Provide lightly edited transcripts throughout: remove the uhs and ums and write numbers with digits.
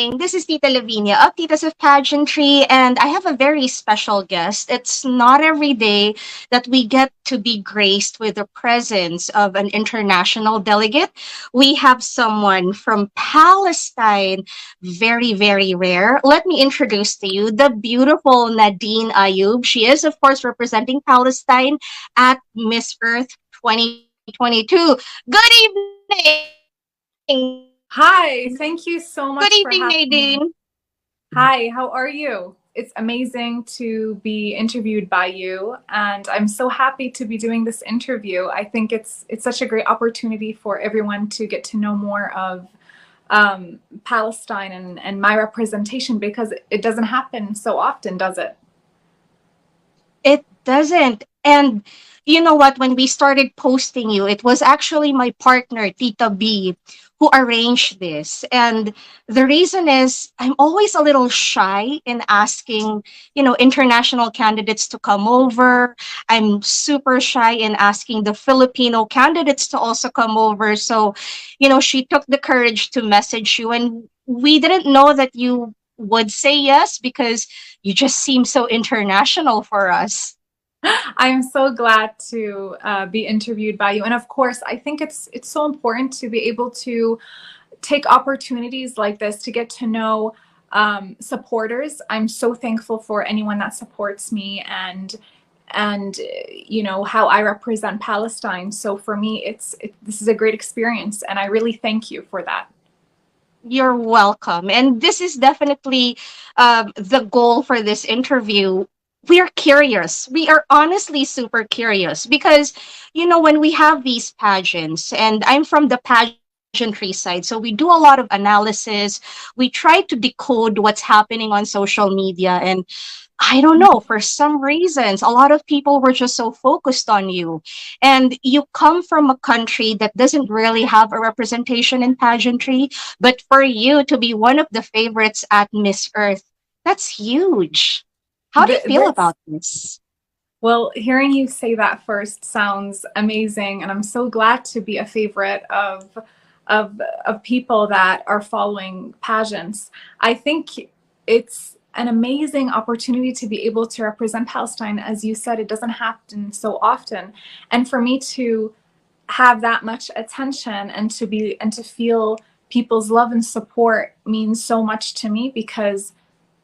morning. This is Tita Lavinia of Titas of Pageantry, and I have a very special guest. It's not every day that we get to be graced with the presence of an international delegate. We have someone from Palestine, very, very rare. Let me introduce to you the beautiful Nadeen Ayoub. She is, of course, representing Palestine at Miss Earth 2022. Good evening! Hi, thank you Good so evening, much for having Nadine. me. Hi, how are you? It's amazing to be interviewed by you, and I'm so happy to be doing this interview. I think it's such a great opportunity for everyone to get to know more of Palestine and my representation because it doesn't happen so often, does it? It doesn't. And you know what? When we started posting you, it was actually my partner, Tita B, who arranged this. And the reason is I'm always a little shy in asking, international candidates to come over. I'm super shy in asking the Filipino candidates to also come over. So, she took the courage to message you. And we didn't know that you would say yes because you just seem so international for us. I am so glad to be interviewed by you, and of course, I think it's so important to be able to take opportunities like this to get to know supporters. I'm so thankful for anyone that supports me and how I represent Palestine. So for me, this is a great experience, and I really thank you for that. You're welcome. And this is definitely the goal for this interview. We are curious. We are honestly super curious because, when we have these pageants, and I'm from the pageantry side, so we do a lot of analysis. We try to decode what's happening on social media. And I don't know, for some reasons, a lot of people were just so focused on you. And you come from a country that doesn't really have a representation in pageantry, but for you to be one of the favorites at Miss Earth, that's huge. How do you feel This about this? Well, hearing you say that first sounds amazing, and I'm so glad to be a favorite of people that are following pageants. I think it's an amazing opportunity to be able to represent Palestine. As you said, it doesn't happen so often, and for me to have that much attention and to feel people's love and support means so much to me because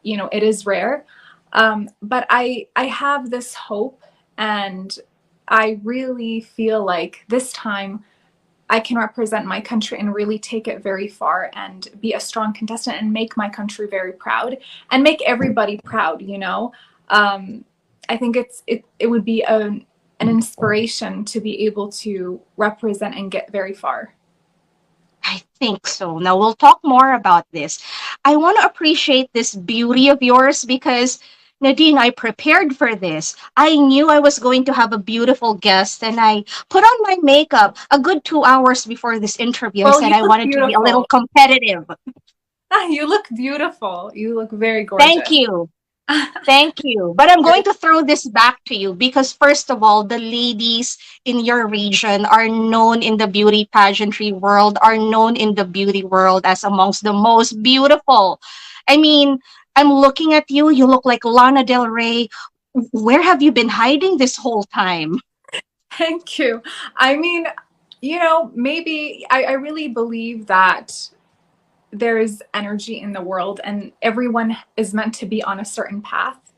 it is rare. But I have this hope, and I really feel like this time I can represent my country and really take it very far and be a strong contestant and make my country very proud and make everybody proud. I think it would be an inspiration to be able to represent and get very far. I think so. Now we'll talk more about this. I want to appreciate this beauty of yours because Nadine, I prepared for this. I knew I was going to have a beautiful guest and I put on my makeup a good 2 hours before this interview. I Well, said you I look wanted to be a little beautiful. competitive. You look beautiful. You look very Thank gorgeous. you. Thank you. But I'm You're going to throw this back to you because, first of all, the ladies in your region are known in the beauty pageantry world, are known in the beauty world as amongst the most beautiful. I mean, I'm looking at you. You look like Lana Del Rey. Where have you been hiding this whole time? Thank you. I mean, maybe I really believe that there is energy in the world and everyone is meant to be on a certain path.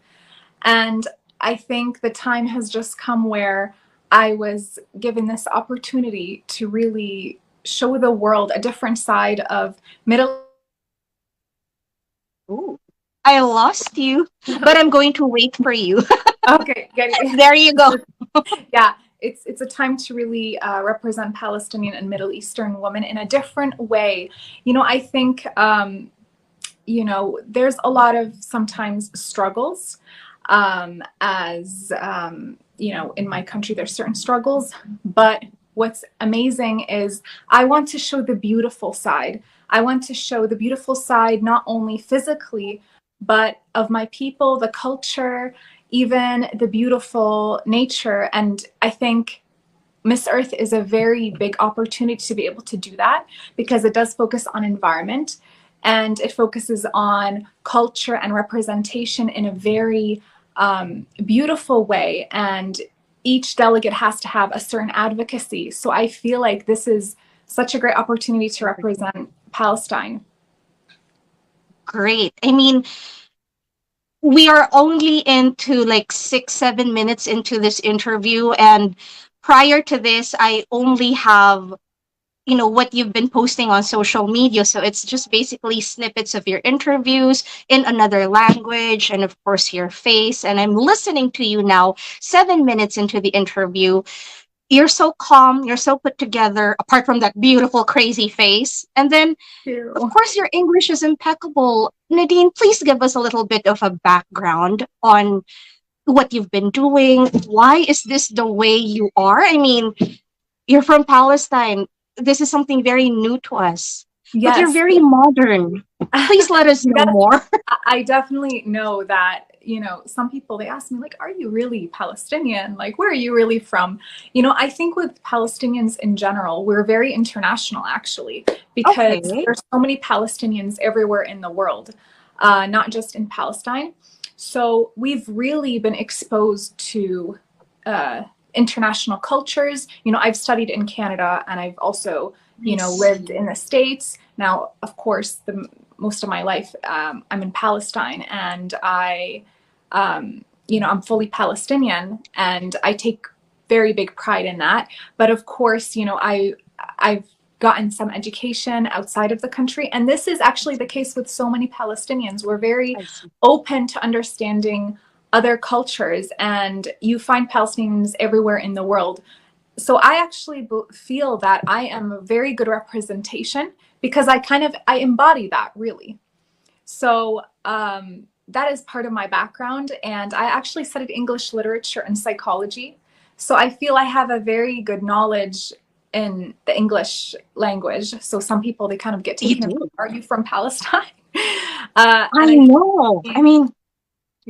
And I think the time has just come where I was given this opportunity to really show the world a different side of Middle Ooh, I lost you, but I'm going to wait for you. Okay, get it. There you go. Yeah, it's a time to really represent Palestinian and Middle Eastern women in a different way. I think there's a lot of sometimes struggles. As in my country, there's certain struggles, but what's amazing is I want to show the beautiful side. I want to show the beautiful side not only physically, but of my people, the culture, even the beautiful nature. And I think Miss Earth is a very big opportunity to be able to do that because it does focus on environment. and it focuses on culture and representation in a very beautiful way. And each delegate has to have a certain advocacy. So I feel like this is such a great opportunity to represent Palestine. Great. I mean, we are only into like 6 7 minutes into this interview, and prior to this I only have, what you've been posting on social media, so it's just basically snippets of your interviews in another language, and of course your face. And I'm listening to you now, 7 minutes into the interview. You're so calm, you're so put together, apart from that beautiful crazy face. And then of course your English is impeccable. Nadine, please give us a little bit of a background on what you've been doing. Why is this the way you are? I mean, you're from Palestine. This is something very new to us, but you're Yes. very modern. Please let us know more. I definitely know that, some people, they ask me, like, are you really Palestinian? Like, where are you really from? I think with Palestinians in general, we're very international, actually, because Okay. there's so many Palestinians everywhere in the world, not just in Palestine. So we've really been exposed to international cultures. I've studied in Canada, and I've also, lived in the States. Now, of course, most of my life, I'm in Palestine, and I'm fully Palestinian, and I take very big pride in that. But of course, I've gotten some education outside of the country, and this is actually the case with so many Palestinians. We're very I see. open to understanding other cultures, and you find Palestinians everywhere in the world. So I actually feel that I am a very good representation, because I embody that, really. So that is part of my background, and I actually studied English literature and psychology. So I feel I have a very good knowledge in the English language. So some people, they kind of get You taken aback. do. Are you from Palestine? I And I know. I think, mean,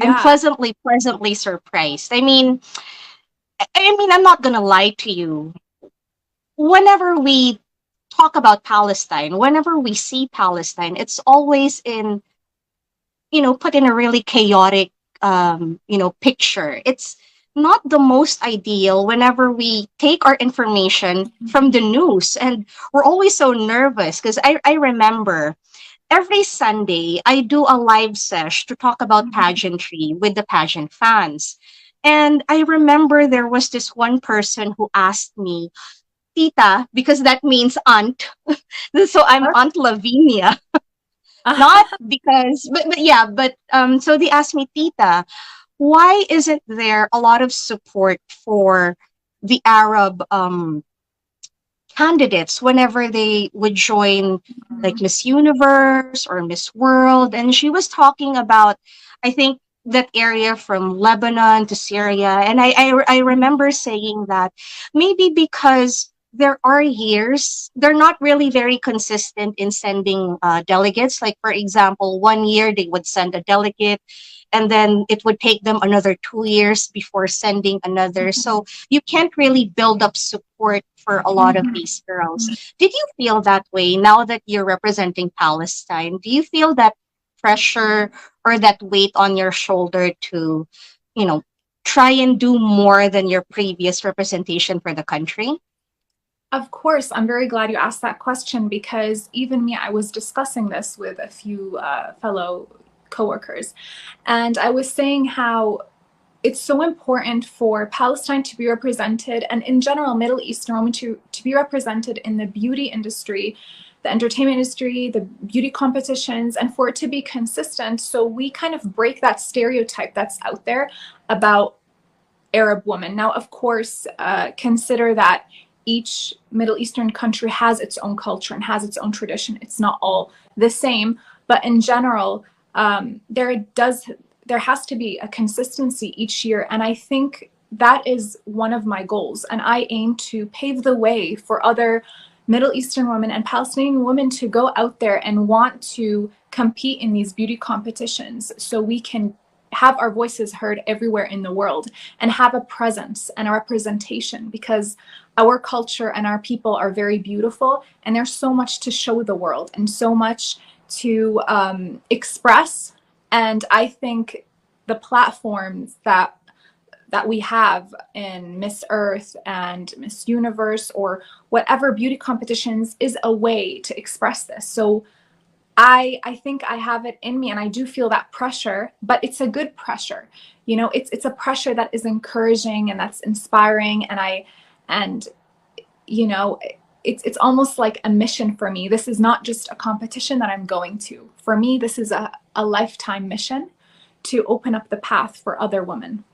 I'm yeah. pleasantly surprised. I mean, I'm not gonna lie to you. Whenever we talk about Palestine, whenever we see Palestine, it's always put in a really chaotic, picture. It's not the most ideal whenever we take our information from the news, and we're always so nervous because I remember every Sunday I do a live sesh to talk about pageantry with the pageant fans. And I remember there was this one person who asked me, Tita, because that means aunt. So I'm Aunt Lavinia. Not because, but yeah, so they asked me, Tita, why isn't there a lot of support for the Arab candidates whenever they would join like Miss Universe or Miss World? And she was talking about, I think, that area from Lebanon to Syria. And I remember saying that maybe because there are years they're not really very consistent in sending delegates. Like, for example, one year they would send a delegate, and then it would take them another 2 years before sending another. So you can't really build up support for a lot of these girls. Did you feel that way now that you're representing Palestine? Do you feel that pressure or that weight on your shoulder to, you know, try and do more than your previous representation for the country? Of course, I'm very glad you asked that question, because even me, I was discussing this with a few fellow coworkers, and I was saying how it's so important for Palestine to be represented, and in general, Middle Eastern women to be represented in the beauty industry, the entertainment industry, the beauty competitions, and for it to be consistent. So we kind of break that stereotype that's out there about Arab woman. Now, of course, consider that each Middle Eastern country has its own culture and has its own tradition. It's not all the same, but in general, there has to be a consistency each year, and I think that is one of my goals. And I aim to pave the way for other Middle Eastern women and Palestinian women to go out there and want to compete in these beauty competitions, so we can have our voices heard everywhere in the world and have a presence and a representation, because our culture and our people are very beautiful, and there's so much to show the world and so much to express. And I think the platforms that we have in Miss Earth and Miss Universe or whatever beauty competitions is a way to express this. So I think I have it in me, and I do feel that pressure, but it's a good pressure. You know, it's a pressure that is encouraging and that's inspiring, and you know, it's almost like a mission for me. This is not just a competition that I'm going to. For me, this is a lifetime mission to open up the path for other women.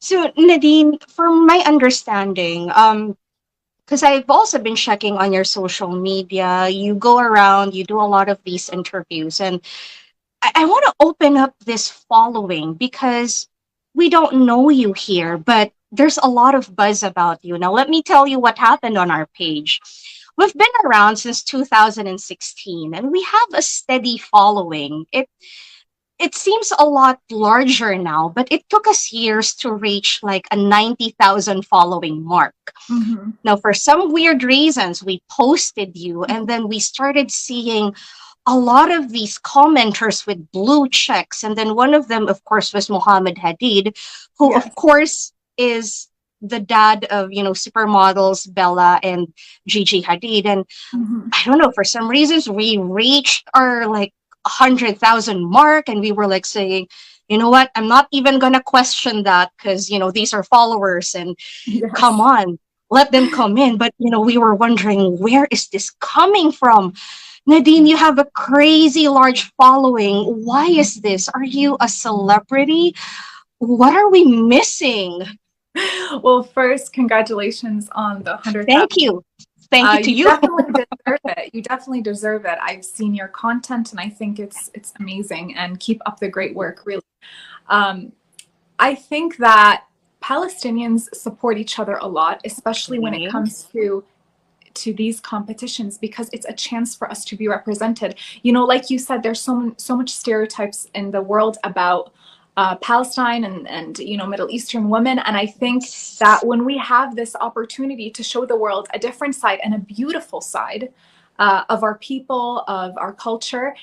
So, Nadine, from my understanding, because I've also been checking on your social media, you go around, you do a lot of these interviews, and I want to open up this following because we don't know you here, but there's a lot of buzz about you. Now, let me tell you what happened on our page. We've been around since 2016 and we have a steady following. It seems a lot larger now, but it took us years to reach like a 90,000 following mark. Mm-hmm. Now, for some weird reasons, we posted you and then we started seeing a lot of these commenters with blue checks. And then one of them, of course, was Mohammed Hadid, who, Yes. of course, is the dad of, supermodels Bella and Gigi Hadid. And Mm-hmm. I don't know, for some reasons, we reached our like 100,000 mark and we were like saying, you know what, I'm not even going to question that because, these are followers and come Yes. on, let them come in. But, we were wondering, where is this coming from? Nadine, you have a crazy large following. Why is this? Are you a celebrity? What are we missing? Well, first, congratulations on the 100,000. Thank you. Thank you to You you. definitely deserve it. You definitely deserve it. I've seen your content, and I think it's amazing. And keep up the great work. Really, um, I think that Palestinians support each other a lot, especially when it Okay. comes to these competitions, because it's a chance for us to be represented. You know, like you said, there's so much stereotypes in the world about Palestine and Middle Eastern women, and I think that when we have this opportunity to show the world a different side and a beautiful side of our people, of our culture,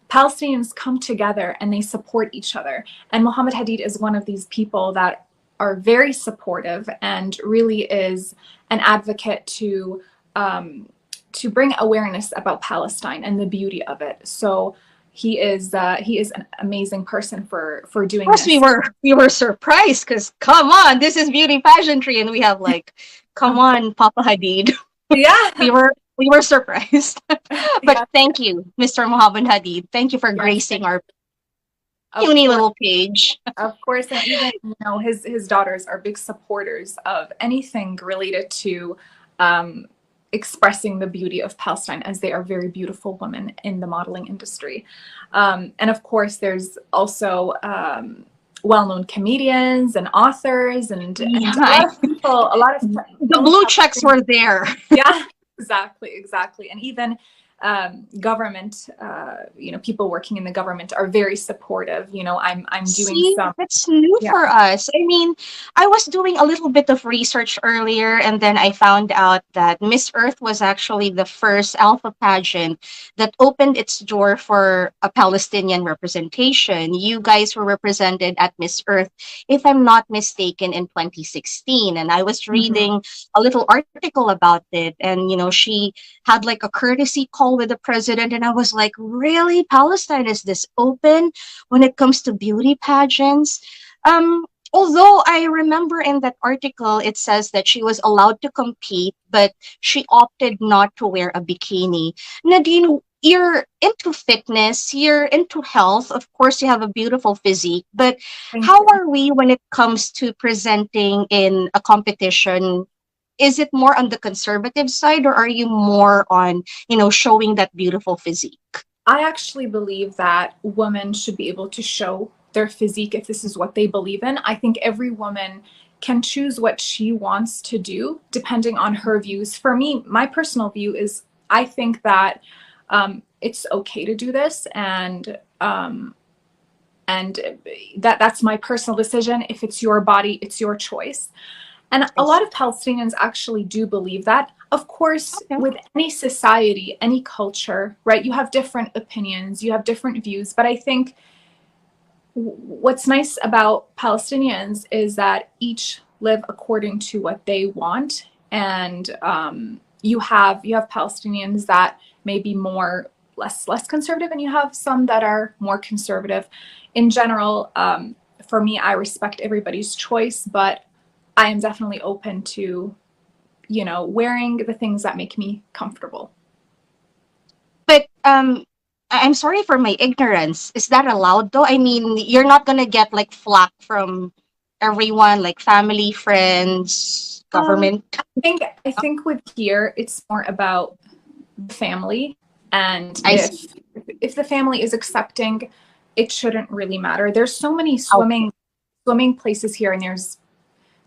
Palestinians come together and they support each other. And Mohammed Hadid is one of these people that are very supportive and really is an advocate to bring awareness about Palestine and the beauty of it. So he is an amazing person for Of doing course, we this. were we were surprised because come on, this is beauty pageantry, and we have like, come on, Papa Hadid. Yeah, We were surprised. But yeah, thank you, Mr. Mohammed Hadid. Thank you for yes, gracing our of puny course, little page. of course, and even his daughters are big supporters of anything related to um, expressing the beauty of Palestine, as they are very beautiful women in the modeling industry. And of course, there's also well-known comedians and authors and a Yeah, lot of people, a lot of the known blue checks Palestinians. were there. Yeah, exactly. And even government, people working in the government are very supportive. I'm doing See, some, that's new yeah. for us. I mean, I was doing a little bit of research earlier, and then I found out that Miss Earth was actually the first alpha pageant that opened its door for a Palestinian representation. You guys were represented at Miss Earth, if I'm not mistaken, in 2016. And I was Mhm. reading a little article about it, and she had like a courtesy call with the president, and I was like, really? Palestine is this open when it comes to beauty pageants. Although I remember in that article, it says that she was allowed to compete, but she opted not to wear a bikini. Nadine, you're into fitness, you're into health. Of course, you have a beautiful physique, but Thank how you. are we when it comes to presenting in a competition? Is it more on the conservative side, or are you more on, showing that beautiful physique? I actually believe that women should be able to show their physique if this is what they believe in. I think every woman can choose what she wants to do depending on her views. For me, my personal view is I think that it's okay to do this, and that's my personal decision. If it's your body, it's your choice. And a I lot see. of Palestinians actually do believe that. Of course, Okay. with any society, any culture, right, you have different opinions, you have different views, but I think what's nice about Palestinians is that each live according to what they want, and you have Palestinians that may be more less conservative, and you have some that are more conservative. In general, for me, I respect everybody's choice, but I am definitely open to wearing the things that make me comfortable. But I'm sorry for my ignorance. Is that allowed though? I mean, you're not gonna get like flack from everyone, like family, friends, Um, government. I think with here it's more about the family, and I see. if the family is accepting, it shouldn't really matter. There's so many Okay. swimming places here, and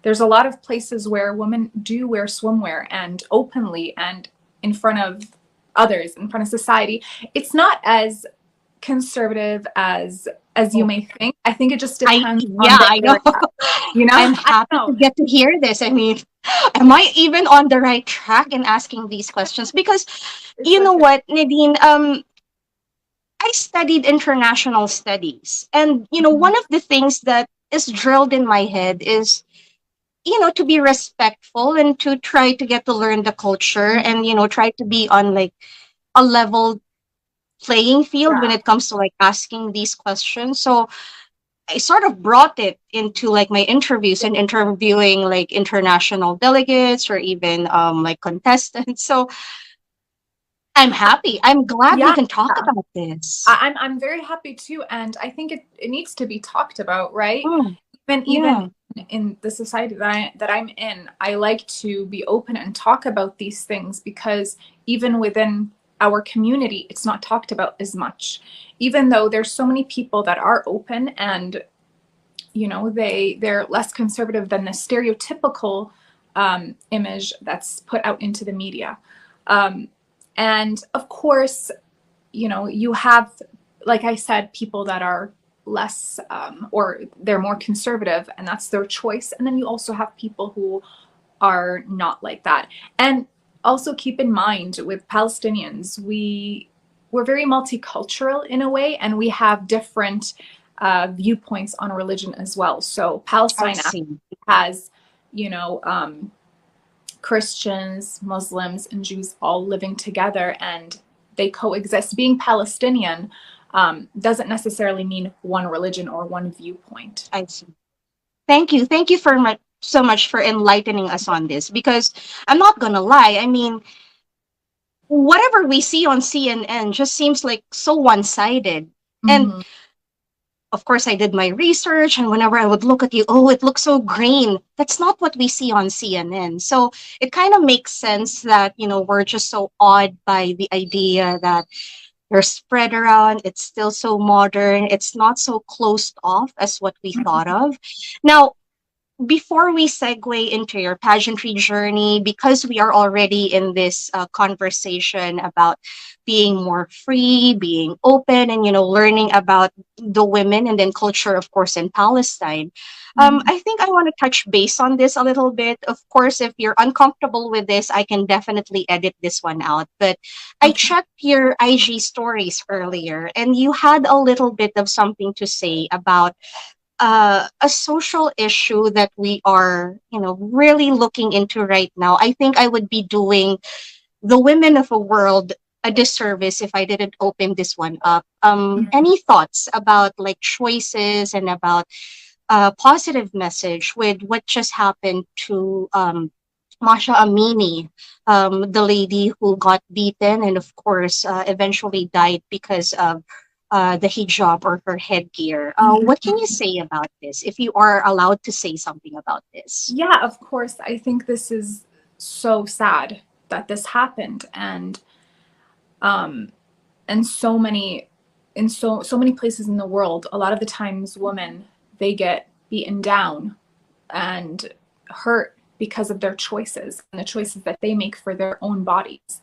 there's a lot of places where women do wear swimwear and openly and in front of others, in front of society. It's not as conservative as you Oh, may think. I think it just I depends on yeah, the I know. area. I'm I happy don't to know. get to hear this. I mean, am I even on the right track in asking these questions? Because It's you know okay. what, Nadine, I studied international studies. And, Mhm. one of the things that is drilled in my head is, to be respectful and to try to get to learn the culture and, try to be on like a level playing field when Yeah. it comes to like asking these questions. So I sort of brought it into like my interviews and interviewing like international delegates or even like contestants. So I'm happy. I'm glad we Yeah. can talk about this. I'm very happy too, and I think it needs to be talked about, right? Mm, Even yeah, in the society that I'm in, I like to be open and talk about these things, because even within our community, it's not talked about as much. Even though there's so many people that are open, and they're less conservative than the stereotypical image that's put out into the media. Um, and of course, you have, like I said, people that are less or they're more conservative, and that's their choice. And then you also have people who are not like that. And also keep in mind, with Palestinians, we're very multicultural in a way, and we have different viewpoints on religion as well. So I Palestine see. actually has, you know, Christians, Muslims, and Jews all living together, and they coexist. Being Palestinian doesn't necessarily mean one religion or one viewpoint. I see. Thank you. Thank you so much for enlightening us on this because I'm not gonna lie. I mean, whatever we see on CNN just seems like so one-sided. And Mhm. of course, I did my research, and whenever I would look at you, oh, it looks so green. That's not what we see on CNN. So it kind of makes sense that, we're just so awed by the idea that they're spread around. It's still so modern. It's not so closed off as what we thought of. Now, before we segue into your pageantry journey, because we are already in this conversation about being more free, being open, and learning about the women and then culture, of course, in Palestine. Mhm. I think I want to touch base on this a little bit. Of course, if you're uncomfortable with this, I can definitely edit this one out. But I Okay. checked your IG stories earlier, and you had a little bit of something to say about a social issue that we are, really looking into right now. I think I would be doing the women of the world a disservice if I didn't open this one up. Any thoughts about like choices and about a positive message with what just happened to Masha Amini, the lady who got beaten and, of course, eventually died because of the hijab or her headgear. What can you say about this, if you are allowed to say something about this? Yeah, of course. I think this is so sad that this happened, um, and so many places in the world. A lot of the times, women, they get beaten down and hurt because of their choices and the choices that they make for their own bodies.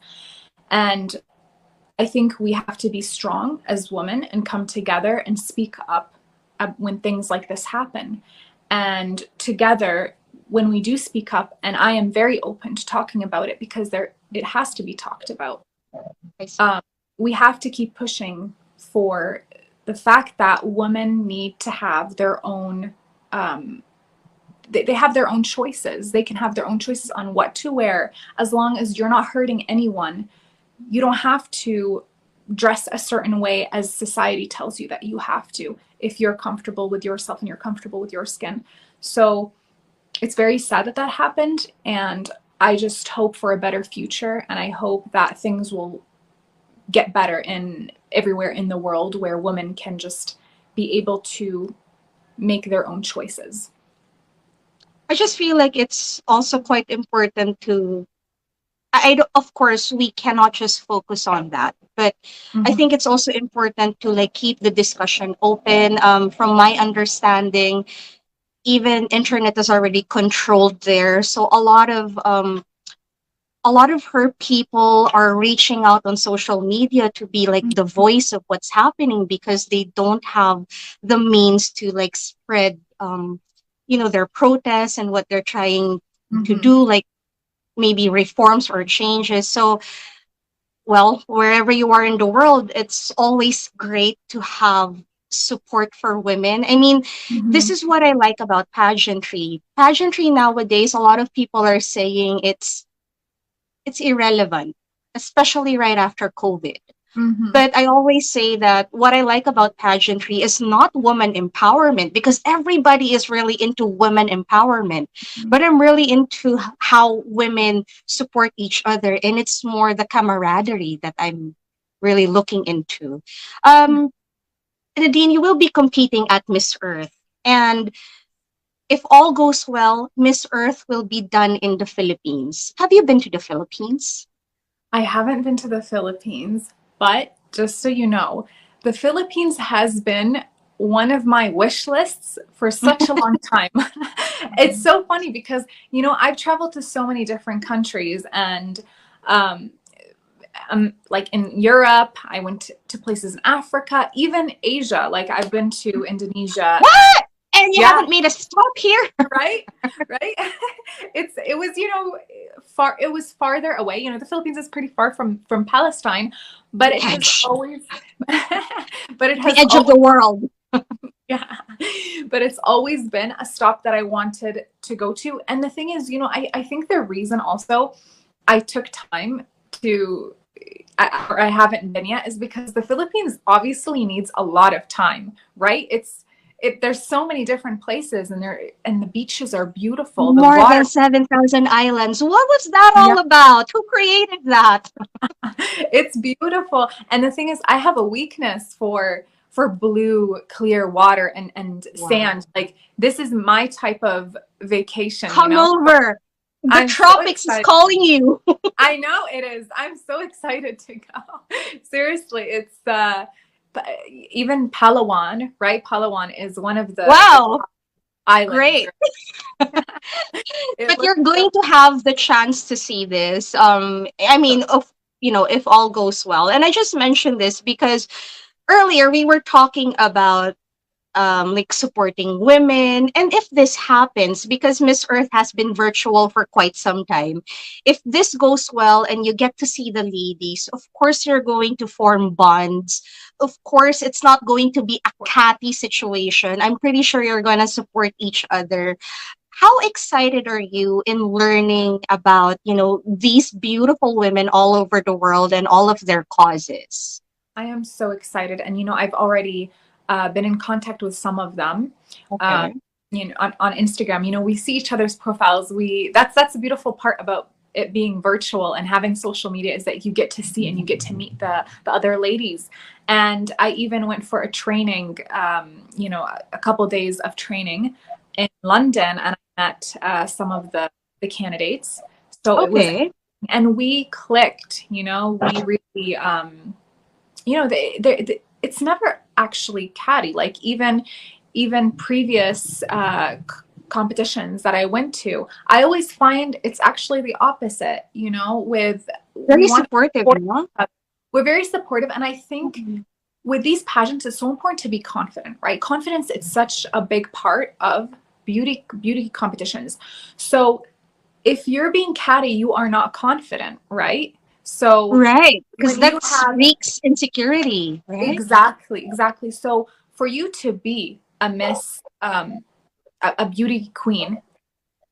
And I think we have to be strong as women and come together and speak up when things like this happen. And together, when we do speak up, and I am very open to talking about it because it has to be talked about. Um, we have to keep pushing for the fact that women need to have their own they have their own choices. They can have their own choices on what to wear, as long as you're not hurting anyone. You don't have to dress a certain way as society tells you that you have to, if you're comfortable with yourself and you're comfortable with your skin. So it's very sad that that happened, and I just hope for a better future, and I hope that things will get better in everywhere in the world where women can just be able to make their own choices. I just feel like it's also quite important to of course we cannot just focus on that, but I Mm-hmm. think it's also important to like keep the discussion open. From my understanding, even internet is already controlled there, so a lot of her people are reaching out on social media to be like the voice of what's happening, because they don't have the means to like spread their protests and what they're trying to Mm-hmm. do, like maybe reforms or changes. So, well, wherever you are in the world, it's always great to have support for women. I mean, this Mm-hmm. is what I like about pageantry. Pageantry nowadays, a lot of people are saying it's irrelevant, especially right after COVID. Mm-hmm. But I always say that what I like about pageantry is not woman empowerment, because everybody is really into women empowerment. But I'm really into how women support each other. And it's more the camaraderie that I'm really looking into. Um, Nadine, you will be competing at Miss Earth. And if all goes well, Miss Earth will be done in the Philippines. Have you been to the Philippines? I haven't been to the Philippines, but just so you know, the Philippines has been one of my wish lists for such a long time. It's so funny because, I've traveled to so many different countries, and um, like in Europe, I went to places in Africa, even Asia. Like I've been to Indonesia, and What? And you yeah, haven't made a stop here? right, right. It was far. It was farther away. The Philippines is pretty far from Palestine, but it has Edge. always, but it The has edge of always, the world. yeah, but it's always been a stop that I wanted to go to. And the thing is, I think the reason also I took time to or I haven't been yet is because the Philippines obviously needs a lot of time, right? There's so many different places, and the beaches are beautiful. The More than water, 7,000 islands. What was that yeah, all about? Who created that? it's beautiful. And the thing is, I have a weakness for blue, clear water and Wow. sand. Like this is my type of vacation, Come over. The I'm so tropics is excited. calling you. I know it is. I'm so excited to go. Seriously, it's even Palawan, right? Palawan is one of the Wow. islands. Great. It But looks you're so. going to have the chance to see this. I mean, if all goes well. And I just mentioned this because earlier we were talking about like supporting women. And if this happens, because Miss Earth has been virtual for quite some time, if this goes well and you get to see the ladies, of course you're going to form bonds. Of course, it's not going to be a catty situation. I'm pretty sure you're going to support each other. How excited are you in learning about, these beautiful women all over the world and all of their causes? I am so excited, and I've already been in contact with some of them. Um, Okay. on Instagram, we see each other's profiles. That's the beautiful part about it being virtual and having social media, is that you get to see and you get to meet the other ladies. And I even went for a training, a couple days of training in London, and I met some of the candidates. So it was, Okay. and we clicked. We really. It's never actually catty. Like even previous competitions that I went to, I always find it's actually the opposite. With we Very want to supportive, support, no? we're very supportive, and I think Mhm. with these pageants, it's so important to be confident, right? Confidence, it's such a big part of beauty competitions. So if you're being catty, you are not confident, right? So Right. Because when you that have speaks insecurity, right? exactly. So for you to be a a beauty queen,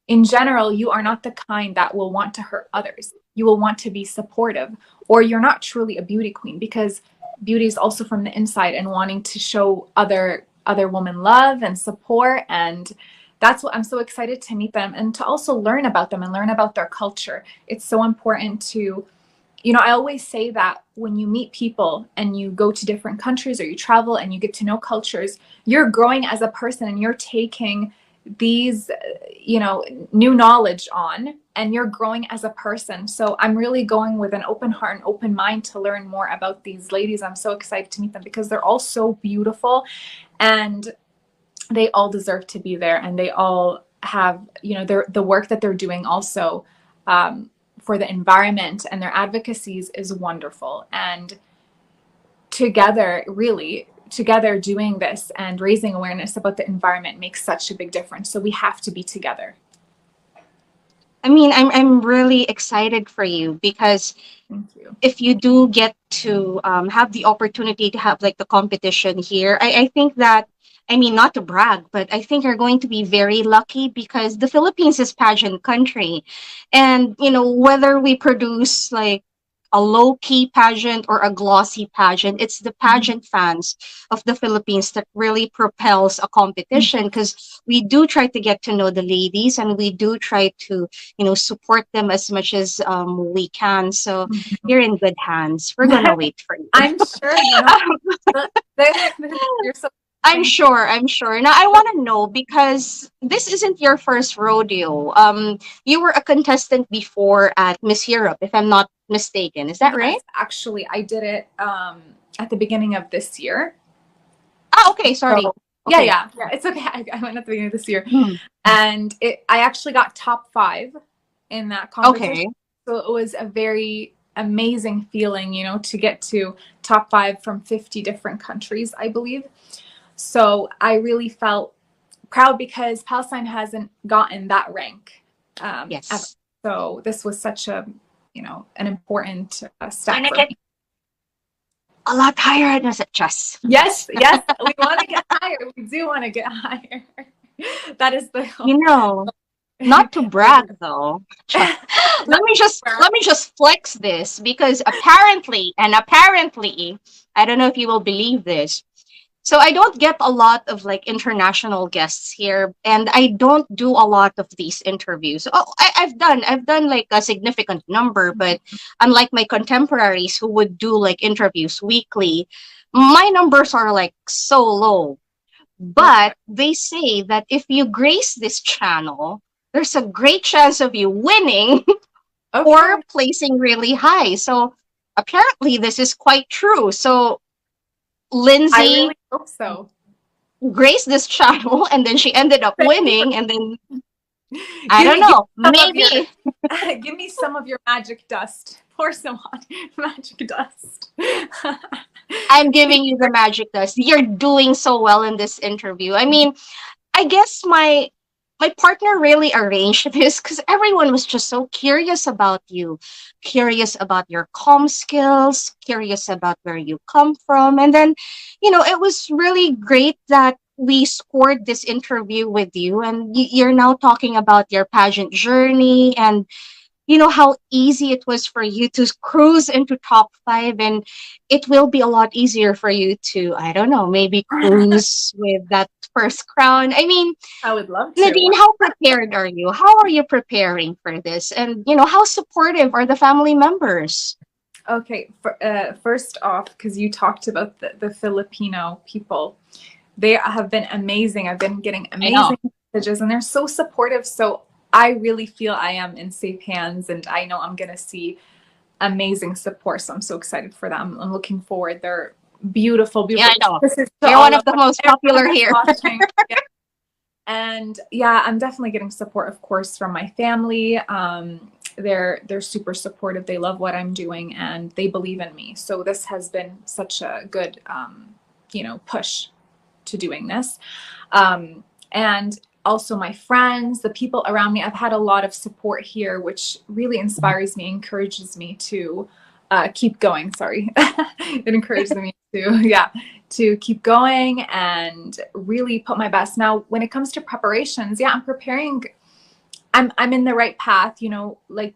in general, you are not the kind that will want to hurt others. You will want to be supportive, or you're not truly a beauty queen, because beauty is also from the inside and wanting to show other women love and support. And that's what I'm so excited to meet them and to also learn about them and learn about their culture. It's so important to, I always say that when you meet people and you go to different countries or you travel and you get to know cultures, you're growing as a person and you're taking these, new knowledge on, and you're growing as a person. So I'm really going with an open heart and open mind to learn more about these ladies. I'm so excited to meet them because they're all so beautiful and they all deserve to be there. And they all have, the work that they're doing also, for the environment, and their advocacies is wonderful. And together doing this and raising awareness about the environment makes such a big difference. So we have to be together. I mean, I'm really excited for you because Thank you. if you do get to have the opportunity to have like the competition here, I think that, I mean, not to brag, but I think you're going to be very lucky because the Philippines is pageant country. And, whether we produce like a low key pageant or a glossy pageant, it's the pageant fans of the Philippines that really propels a competition because we do try to get to know the ladies and we do try to, support them as much as we can. So you're in good hands. We're gonna wait for you. I'm sure, you're so, I'm thank sure. I'm sure. Now I want to know because this isn't your first rodeo. You were a contestant before at Miss Europe, if I'm not mistaken. Is that you. Yes, right? actually, I did it at the beginning of this year. Ah, okay. Sorry. So Okay. yeah, it's okay. I went at the beginning of this year, Hmm. and I actually got top 5 in that competition. Okay. So it was a very amazing feeling, to get to top 5 from 50 different countries, I believe. So I really felt proud because Palestine hasn't gotten that rank ever. Yes. So this was such a, an important step Wanna for get me. a lot higher than it just. Yes, yes, we want to get higher. We do want to get higher. That is the You know, not to brag though. Let me just flex this because apparently, I don't know if you will believe this. So I don't get a lot of like international guests here, and I don't do a lot of these interviews. Oh, I've done like a significant number, but unlike my contemporaries who would do like interviews weekly, my numbers are like so low. Okay. But they say that if you grace this channel, there's a great chance of you winning or Okay. placing really high. So apparently this is quite true. So I Lindsay really hope so. graced this channel and then she ended up Thank you for winning and then I give don't me give know, me some of your maybe give me some of your magic dust. Pour some on magic dust. I'm giving you the magic dust. You're doing so well in this interview. I mean, I guess my partner really arranged this because everyone was just so curious about you, curious about your comm skills, curious about where you come from. And then, it was really great that we scored this interview with you and you're now talking about your pageant journey and how easy it was for you to cruise into top 5, and it will be a lot easier for you to, I don't know, maybe cruise with that first crown. I mean, I would love to. Nadine, how prepared are you? How are you preparing for this? And, how supportive are the family members? Okay, first off, because you talked about the Filipino people, they have been amazing. I've been getting I know. amazing messages, and they're so supportive. So I really feel I am in safe hands, and I know I'm going to see amazing support. So I'm so excited for them. I'm looking forward. They're beautiful, Yeah, beautiful. I know. This is to You're one all of of the most everyone popular that's here. watching. Yeah. And yeah, I'm definitely getting support, of course, from my family. They're super supportive. They love what I'm doing, and they believe in me. So this has been such a good, push to doing this. And also my friends, the people around me. I've had a lot of support here, which really inspires me, encourages me to keep going. Sorry. It encourages me to, yeah, to keep going and really put my best. Now, when it comes to preparations, yeah, I'm preparing. I'm in the right path, you know, like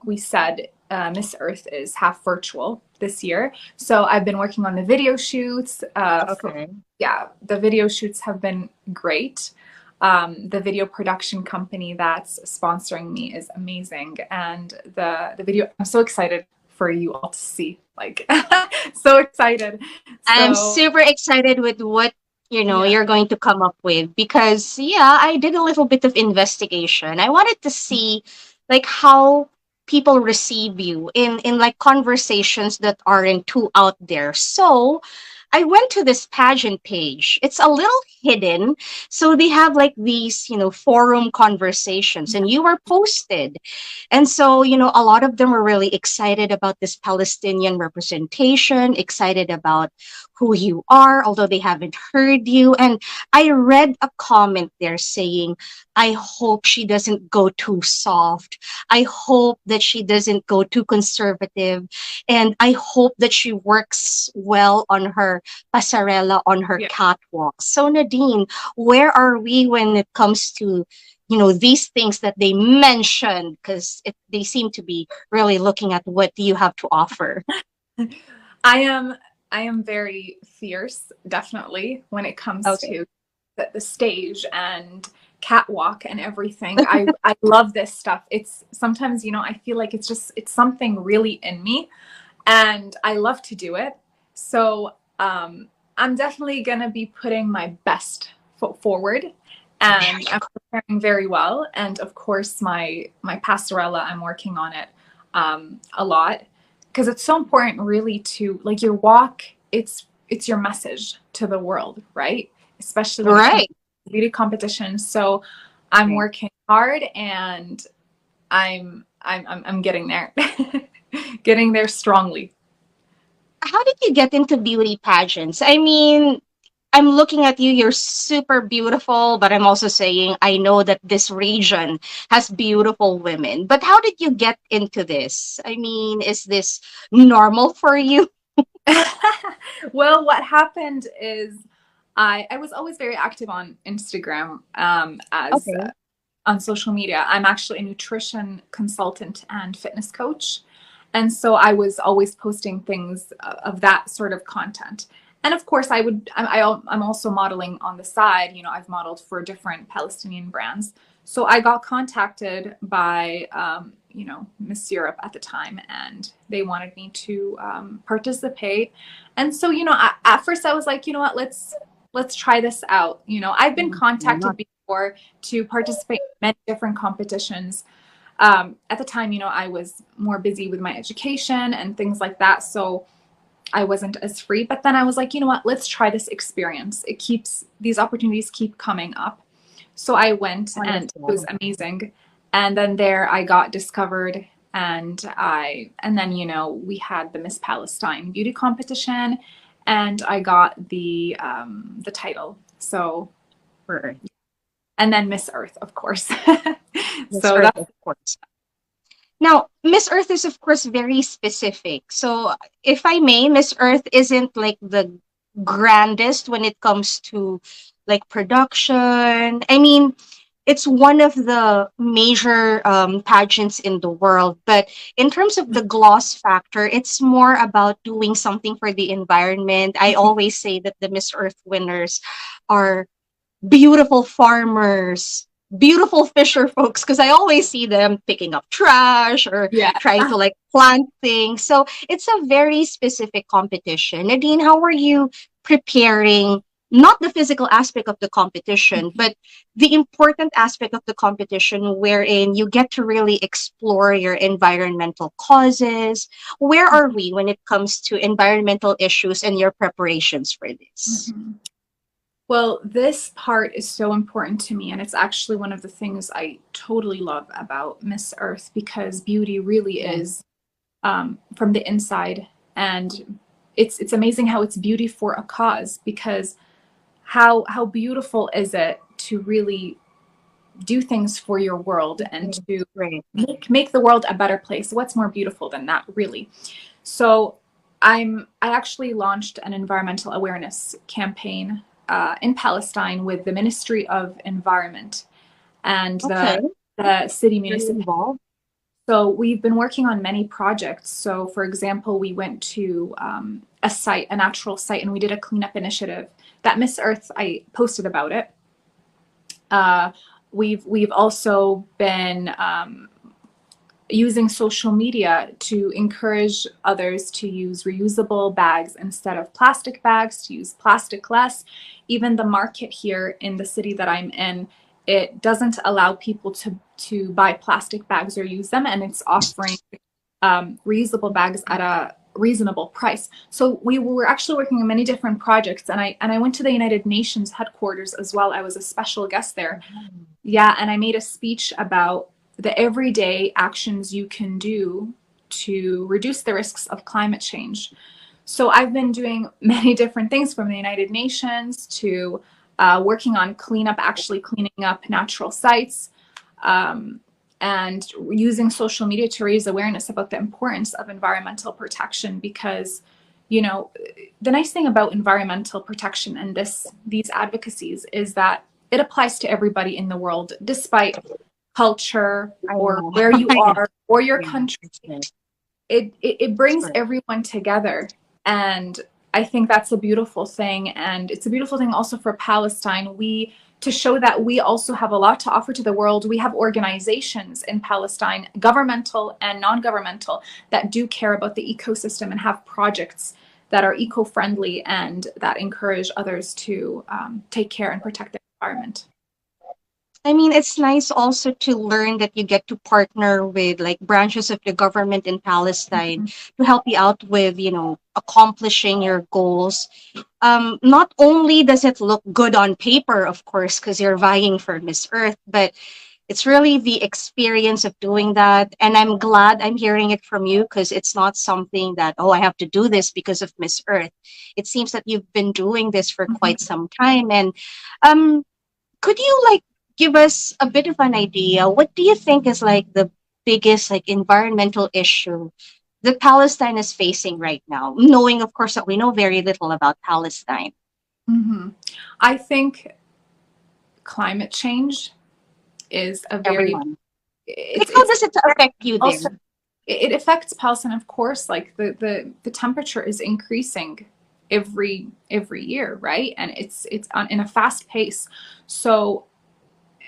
we said, Miss Earth is half virtual this year. So I've been working on the video shoots. Okay. Yeah, the video shoots have been great. The video production company that's sponsoring me is amazing, and the video, I'm so excited for you all to see. Like, so excited. I'm So super excited with what yeah, you're going to come up with, because yeah, I did a little bit of investigation. I wanted to see like how people receive you in like conversations that aren't too out there. So I went to this pageant page. It's a little hidden. So they have like these, forum conversations, and you were posted. And so, a lot of them were really excited about this Palestinian representation, excited about who you are, although they haven't heard you. And I read a comment there saying, I hope she doesn't go too soft. I hope that she doesn't go too conservative. And I hope that she works well on her pasarela, on her yeah. catwalk. So, Nadine, where are we when it comes to these things that they mentioned, because they seem to be really looking at what you have to offer. I am I am very fierce, definitely, when it comes Okay. to the stage and catwalk and everything. I love this stuff. It's sometimes, I feel like it's something really in me, and I love to do it. So I'm definitely gonna be putting my best foot forward, There and you I'm go. preparing very well. And of course, my passerella, I'm working on it a lot, because it's so important, really, to like your walk. It's your message to the world, right? Especially when it comes Right. to beauty competitions. So I'm Right. working hard, and I'm getting there, getting there strongly. How did you get into beauty pageants? I mean, I'm looking at you, you're super beautiful, but I'm also saying I know that this region has beautiful women. But how did you get into this? I mean, is this normal for you? Well, what happened is I was always very active on Instagram, as Okay. on social media. I'm actually a nutrition consultant and fitness coach. And so I was always posting things of that sort of content. And of course, I'm also modeling on the side. I've modeled for different Palestinian brands. So I got contacted by, Miss Europe at the time, and they wanted me to participate. And so, at first I was like, you know what, let's try this out. I've been Why contacted not? before to participate in many different competitions. At the time, I was more busy with my education and things like that. So I wasn't as free. But then I was like, you know what, let's try this experience. These opportunities keep coming up. So I went, and it was Wonderful. amazing. And then there I got discovered, and then, we had the Miss Palestine beauty competition, and I got the title. So, For and then Miss Earth, of course. Miss So Earth, that's of course. Now, Miss Earth is, of course, very specific. So, if I may, Miss Earth isn't like the grandest when it comes to like production. I mean, it's one of the major pageants in the world, but in terms of the gloss factor, it's more about doing something for the environment. I always say that the Miss Earth winners are beautiful farmers, beautiful fisher folks, because I always see them picking up trash or yeah. trying to like plant things. So it's a very specific competition. Nadine, how were you preparing? Not the physical aspect of the competition, but the important aspect of the competition, wherein you get to really explore your environmental causes. Where are we when it comes to environmental issues and your preparations for this? Mhm. Well, this part is so important to me, and it's actually one of the things I totally love about Miss Earth, because beauty really Yeah. is, from the inside, and it's amazing how it's beauty for a cause. Because how beautiful is it to really do things for your world and to Right. make the world a better place. What's more beautiful than that, really? So I actually launched an environmental awareness campaign in Palestine with the Ministry of Environment and Okay. the city Very municipality. involved. So we've been working on many projects. So, for example, we went to a site, a natural site, and we did a cleanup initiative. That Miss Earth, I posted about it. Uh, we've also been using social media to encourage others to use reusable bags instead of plastic bags, to use plastic less. Even the market here in the city that I'm in, it doesn't allow people to buy plastic bags or use them, and it's offering reusable bags at a reasonable price. So we were actually working on many different projects, and I went to the United Nations headquarters as well. I was a special guest there. Yeah, and I made a speech about the everyday actions you can do to reduce the risks of climate change. So I've been doing many different things from the United Nations to working on cleanup, actually cleaning up natural sites, um, and using social media to raise awareness about the importance of environmental protection. Because, you know, the nice thing about environmental protection and these advocacies is that it applies to everybody in the world, despite culture I or know. where you Yeah. are or your Yeah. country. That's right. It That's brings right. everyone together, and I think that's a beautiful thing. And it's a beautiful thing also for Palestine, we to show that we also have a lot to offer to the world. We have organizations in Palestine, governmental and non-governmental, that do care about the ecosystem and have projects that are eco-friendly and that encourage others to take care and protect the environment. I mean, it's nice also to learn that you get to partner with like branches of the government in Palestine Mhm. to help you out with, accomplishing your goals. Not only does it look good on paper, of course, because you're vying for Miss Earth, but it's really the experience of doing that. And I'm glad I'm hearing it from you because it's not something that, oh, I have to do this because of Miss Earth. It seems that you've been doing this for quite Mhm. some time. And um, could you like give us a bit of an idea? What do you think is like the biggest like environmental issue that Palestine is facing right now? Knowing, of course, that we know very little about Palestine. Mhm. I think climate change is a very Everyone. Like, how it's does it affect you also there? it affects Palestine, of course. Like the temperature is increasing every year, right? And it's on in a fast pace. So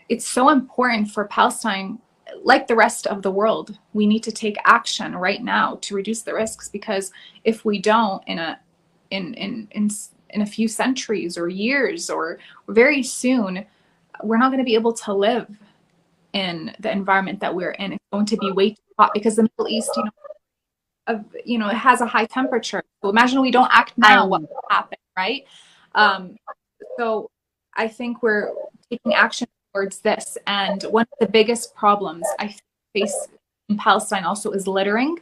it's so important for Palestine, like the rest of the world. We need to take action right now to reduce the risks, because if we don't, in a few centuries or years or very soon, we're not going to be able to live in the environment that we're in. It's going to be way too hot because the Middle East, it has a high temperature. So imagine we don't act I now, what know. will happen, right? Um, so I think we're taking action towards this. And one of the biggest problems I face in Palestine also is littering.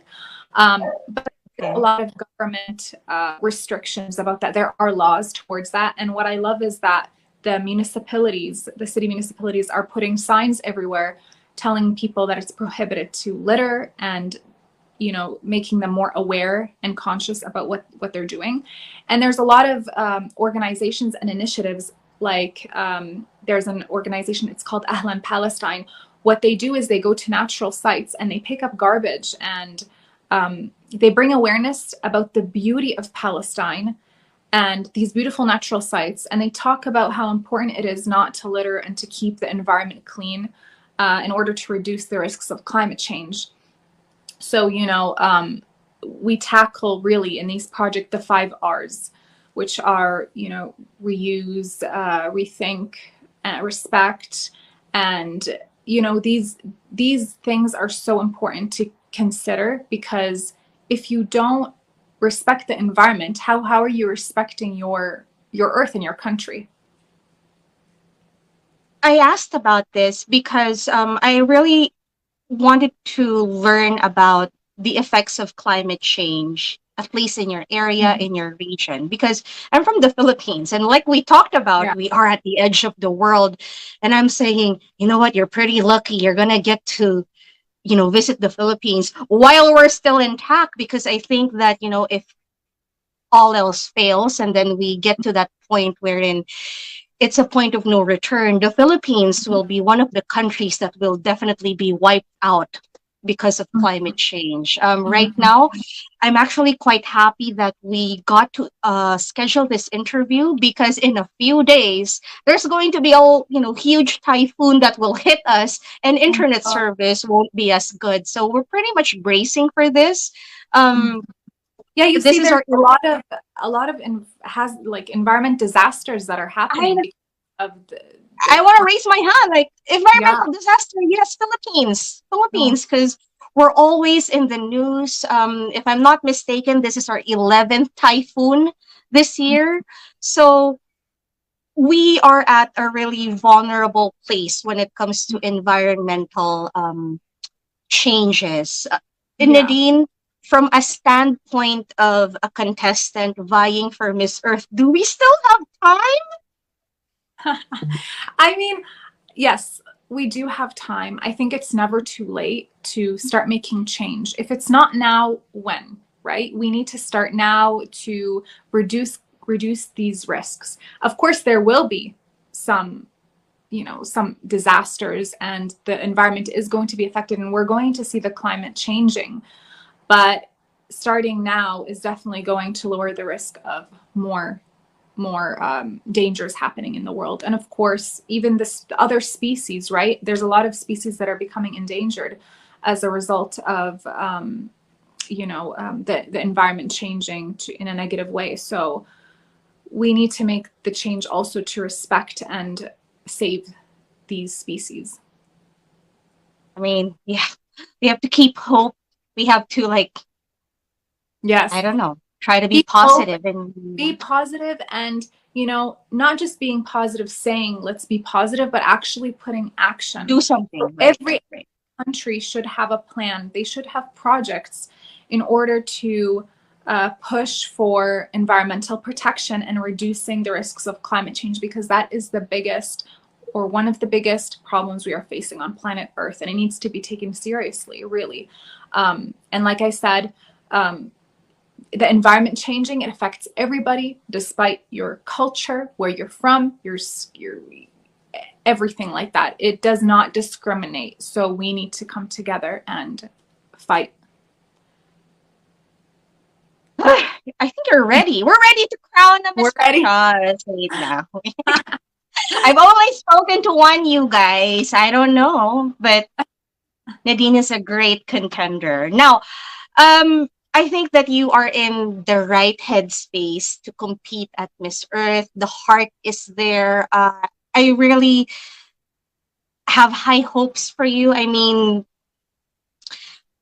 But a Okay. lot of government restrictions about that. There are laws towards that. And what I love is that the city municipalities are putting signs everywhere telling people that it's prohibited to litter, and making them more aware and conscious about what they're doing. And there's a lot of organizations and initiatives, like there's an organization, it's called Ahlan Palestine. What they do is they go to natural sites and they pick up garbage, and they bring awareness about the beauty of Palestine and these beautiful natural sites, and they talk about how important it is not to litter and to keep the environment clean in order to reduce the risks of climate change. So, we tackle really in these projects the 5 R's, which are, reuse, rethink, respect, and these things are so important to consider, because if you don't respect the environment, how are you respecting your earth and your country? I asked about this because I really wanted to learn about the effects of climate change at least in your area, Mhm. in your region? Because I'm from the Philippines, and like we talked about, Yeah. we are at the edge of the world. And I'm saying, you know what? You're pretty lucky. You're gonna get to, visit the Philippines while we're still intact. Because I think that, if all else fails, and then we get to that point wherein it's a point of no return, the Philippines will be one of the countries that will definitely be wiped out because of climate change. Right Mhm. now, I'm actually quite happy that we got to schedule this interview, because in a few days there's going to be huge typhoon that will hit us, and Oh my internet God. service won't be as good. So we're pretty much bracing for this. Mhm. Um, Yeah, you this see, is there's our a lot of has like environment disasters that are happening I because of I want to raise my hand. Like, yeah. environmental disaster, yes, Philippines, No. Philippines, because we're always in the news. If I'm not mistaken, this is our 11th typhoon this year. So we are at a really vulnerable place when it comes to environmental changes. Yeah. Nadine, from a standpoint of a contestant vying for Miss Earth, do we still have time? I mean, yes, we do have time. I think it's never too late to start making change. If it's not now, when, right? We need to start now to reduce these risks. Of course, there will be some, some disasters, and the environment is going to be affected, and we're going to see the climate changing. But starting now is definitely going to lower the risk of more dangers happening in the world. And of course, even the other species, right? There's a lot of species that are becoming endangered as a result of the environment changing in a negative way. So we need to make the change also to respect and save these species. I mean, yeah, we have to keep hope. We have to, like, I Yes. don't know, try to be Keep hope, positive and be positive, and not just being positive saying let's be positive, but actually putting action. do So something. Right, every right, right. country should have a plan. They should have projects in order to push for environmental protection and reducing the risks of climate change, because that is the biggest, or one of the biggest problems we are facing on planet Earth, and it needs to be taken seriously, really. And like I said, um, the environment changing, it affects everybody, despite your culture, where you're from, your everything like that. It does not discriminate. So we need to come together and fight. I think you're ready. We're ready to crown a We're Miss ready. Trust right now. I've only spoken to one, you guys. I don't know, but Nadine is a great contender. Now, I think that you are in the right headspace to compete at Miss Earth. The heart is there. I really have high hopes for you. I mean,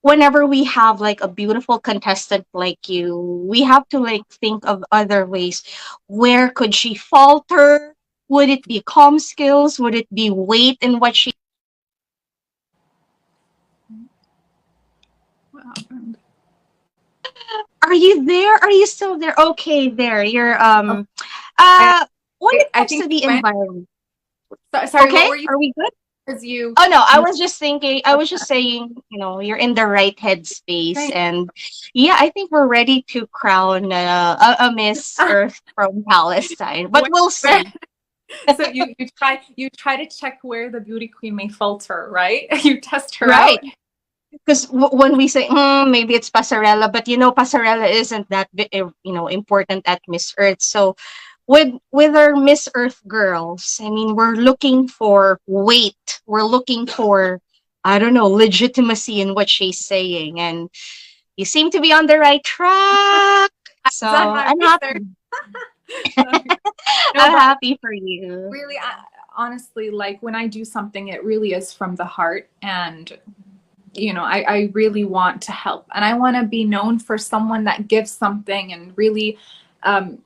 whenever we have like a beautiful contestant like you, we have to like think of other ways. Where could she falter? Would it be calm skills? Would it be weight in what she? What happened? Are you there? Are you still there? Okay, there. You're Oh, I, uh when it I comes think to you the went. environment. Sorry, what Okay? were you? Are we good? Because you Oh no, I you was just thinking, I was just saying, you're in the right headspace. were And yeah, I think we're ready to crown a Miss saying. Earth from Palestine, but where, we'll where, see. so you try to check where the beauty queen may falter, right? You test her Right. out. Because when we say, maybe it's Pasarela, but Pasarela isn't that important at Miss Earth. So with our Miss Earth girls, I mean, we're looking for weight. We're looking for, I don't know, legitimacy in what she's saying, and you seem to be on the right track. So I've done my I'm research. happy. Sorry. No, I'm but happy for you. really, honestly, like when I do something, it really is from the heart. And, I really want to help. And I want to be known for someone that gives something and really um,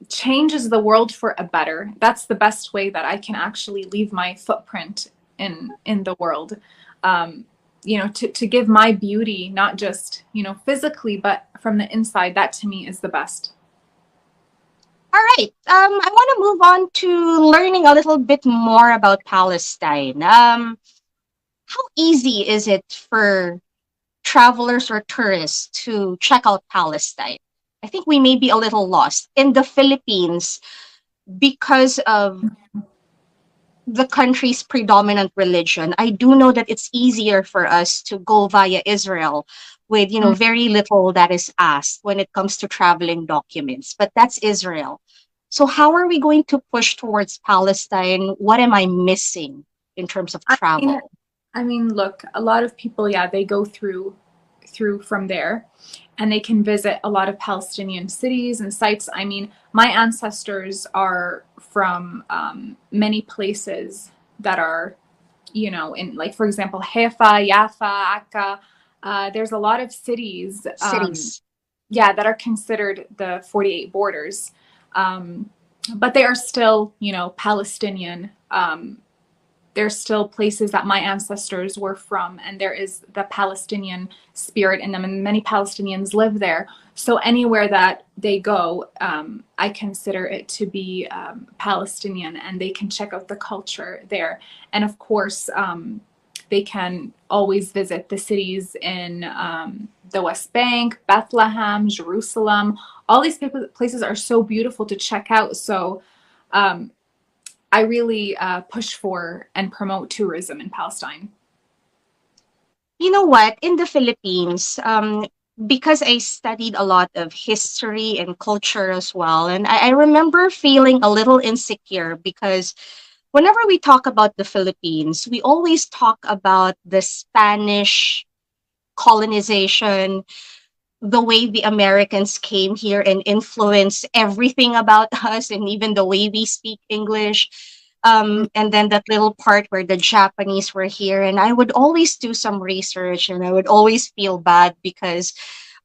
changes the world for a better. That's the best way that I can actually leave my footprint in the world. Um, to give my beauty, not just, physically, but from the inside. That to me is the best. All right. I want to move on to learning a little bit more about Palestine. How easy is it for travelers or tourists to check out Palestine? I think we may be a little lost. In the Philippines, because of the country's predominant religion, I do know that it's easier for us to go via Israel with, Mm. very little that is asked when it comes to traveling documents. But that's Israel. So how are we going to push towards Palestine? What am I missing in terms of I mean, travel? look, a lot of people, yeah, they go through from there, and they can visit a lot of Palestinian cities and sites. I mean, my ancestors are from many places that are, in, like, for example, Haifa, Jaffa, Akka. There's a lot of cities, Cities. yeah, that are considered the 48 borders. Um, but they are still, Palestinian. There's still places that my ancestors were from, and there is the Palestinian spirit in them, and many Palestinians live there. So anywhere that they go, I consider it to be Palestinian, and they can check out the culture there. And of course, they can always visit the cities in the West Bank, Bethlehem, Jerusalem. All these places are so beautiful to check out. So I really push for and promote tourism in Palestine. You know what? In the Philippines, because I studied a lot of history and culture as well, and I remember feeling a little insecure because whenever we talk about the Philippines, we always talk about the Spanish colonization, the way the Americans came here and influenced everything about us, and even the way we speak English. And then that little part where the Japanese were here, and I would always do some research, and I would always feel bad because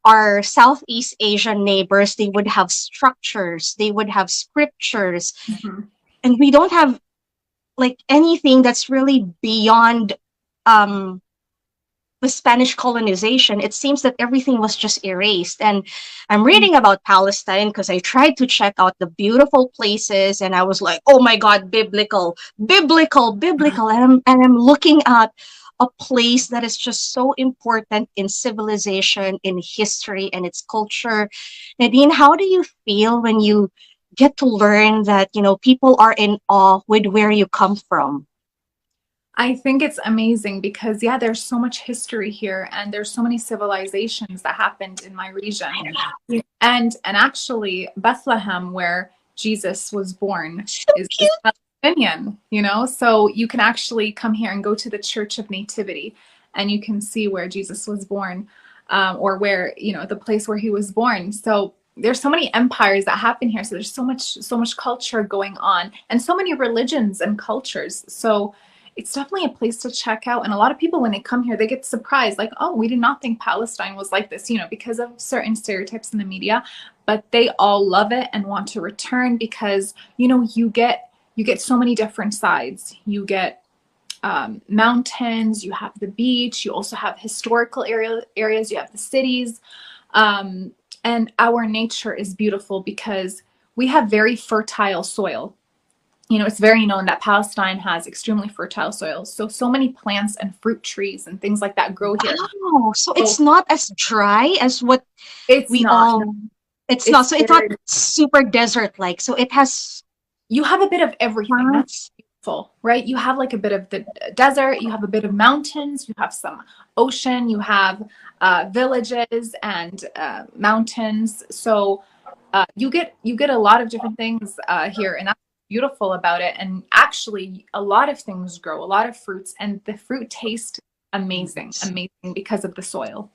our Southeast Asian neighbors, they would have structures, they would have scriptures, Mhm. and we don't have like anything that's really beyond um the Spanish colonization. It seems that everything was just erased. And I'm reading about Palestine because I tried to check out the beautiful places, and I was like, oh my God, biblical, biblical, biblical. And I'm looking at a place that is just so important in civilization, in history, and its culture. Nadine, how do you feel when you get to learn that, people are in awe with where you come from? I think it's amazing because, yeah, there's so much history here, and there's so many civilizations that happened in my region. And actually, Bethlehem, where Jesus was born, So is cute. Palestinian. So you can actually come here and go to the Church of Nativity, and you can see where Jesus was born, or where, the place where he was born. So there's so many empires that happen here. So there's so much culture going on, and so many religions and cultures. So it's definitely a place to check out. And a lot of people, when they come here, they get surprised, like, oh, we did not think Palestine was like this, because of certain stereotypes in the media. But they all love it and want to return because, you get so many different sides. You get mountains, you have the beach, you also have historical areas, you have the cities. And our nature is beautiful because we have very fertile soil. It's very known that Palestine has extremely fertile soil. So many plants and fruit trees and things like that grow here. Wow. So it's So not as dry as what it's we not. all, it's not. It's So it's not very, super desert like. So it has you have a bit of everything. That's plants. beautiful, right? You have like a bit of the desert, you have a bit of mountains, you have some ocean, you have villages and mountains. So you get a lot of different things here, and that's beautiful about it. And actually, a lot of things grow, a lot of fruits, and the fruit taste amazing, amazing because of the soil.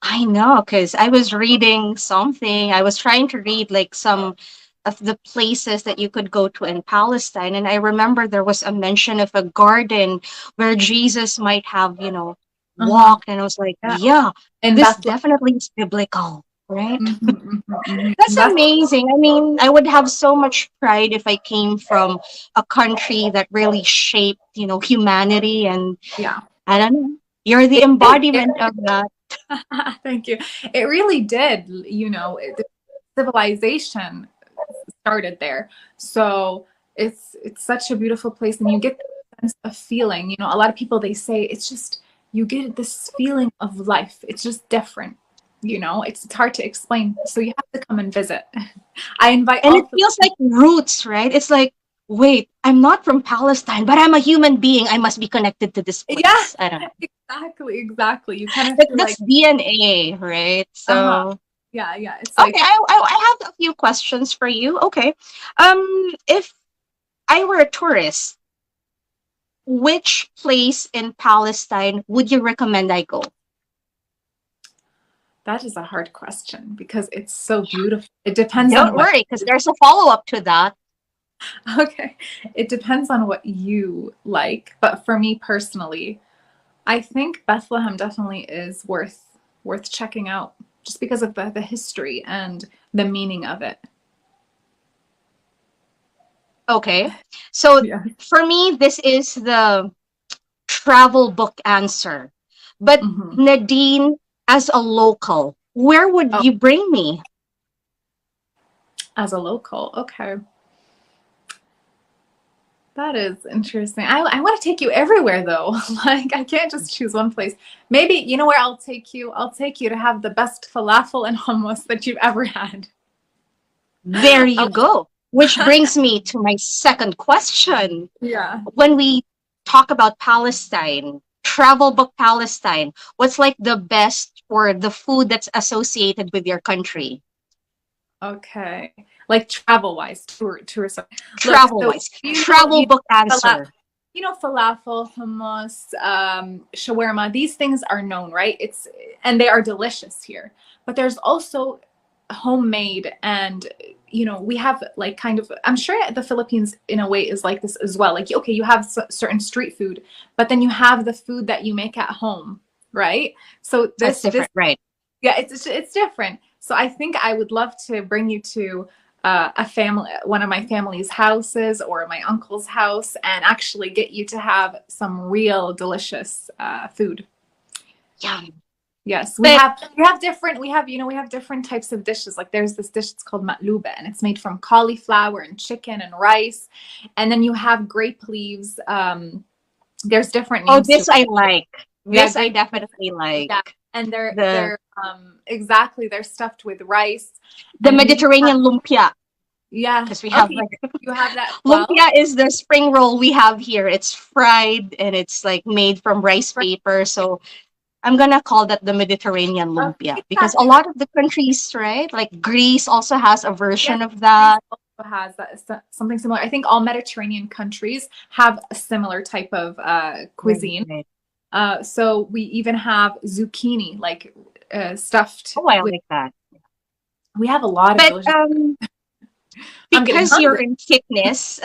I know, because I was reading something. I was trying to read like some of the places that you could go to in Palestine. And I remember there was a mention of a garden where Jesus might have, Uh-huh. walked. And I was like, Yeah, yeah, in this Bethlehem. definitely is biblical, right? In That's Bethlehem. amazing. I mean, I would have so much pride if I came from a country that really shaped, humanity. And Yeah. I don't know. You're the It did. embodiment of that. Thank you. It really did. The civilization started there. So it's such a beautiful place, and you get the sense of feeling. A lot of people, they say it's just, you get this feeling of life. It's just different. It's hard to explain. So you have to come and visit. I invite And it all feels Filipinos. like roots, right? It's like, wait, I'm not from Palestine, but I'm a human being. I must be connected to this Yeah, place. I don't know. exactly. You kind of But feel that's like, DNA, right? uh-huh. So, Yeah. It's okay, like, I have a few questions for you. Okay. If I were a tourist, which place in Palestine would you recommend I go? that is a hard question because it's so beautiful. It depends Don't on what. worry, because there's a follow up to that. Okay. It depends on what you like. But for me personally, I think Bethlehem definitely is worth checking out just because of the history and the meaning of it. Okay. So Yeah. for me, this is the travel book answer. But Hmm. Nadine, as a local, where would Oh, you bring me? as a local. Okay. That is interesting. I want to take you everywhere though. Like I can't just choose one place. Maybe you know where I'll take you? I'll take you to have the best falafel and hummus that you've ever had. There you Oh, go. Which brings me to my second question. yeah. When we talk about Palestine, travel book Palestine, what's like the best or the food that's associated with your country? Okay. Like travel wise, tourist. Look, Travel so wise, you know, travel book falafel, answer. falafel, hummus, shawarma. These things are known, right? And they are delicious here. But there's also homemade, and we have like kind of. I'm sure the Philippines in a way is like this as well. Like okay, you have certain street food, but then you have the food that you make at home, right? So That's this different, right? yeah, it's different. So I think I would love to bring you to one of my family's houses or my uncle's house, and actually get you to have some real delicious food. Yeah. Yes, But we have different types of dishes. Like there's this dish it's called matlube, and it's made from cauliflower and chicken and rice, and then you have grape leaves. There's different oh, names to this it. I like. Yeah, This I grape. definitely like. Yeah, and they're The they're exactly, they're stuffed with rice, the and then you have, Mediterranean lumpia, yeah, because we have okay, like you have that as well. lumpia is the spring roll we have here. It's fried and it's like made from rice Right. paper. So I'm gonna call that the Mediterranean lumpia because a Exactly. lot of the countries, right? Like Greece also has a Yes, version of Greece that. also has something similar. I think all Mediterranean countries have a similar type of Right, cuisine. right. So we even have zucchini, like stuffed Oh, I with. like that. We have a lot of But delicious. I'm getting because you're hungry. in fitness,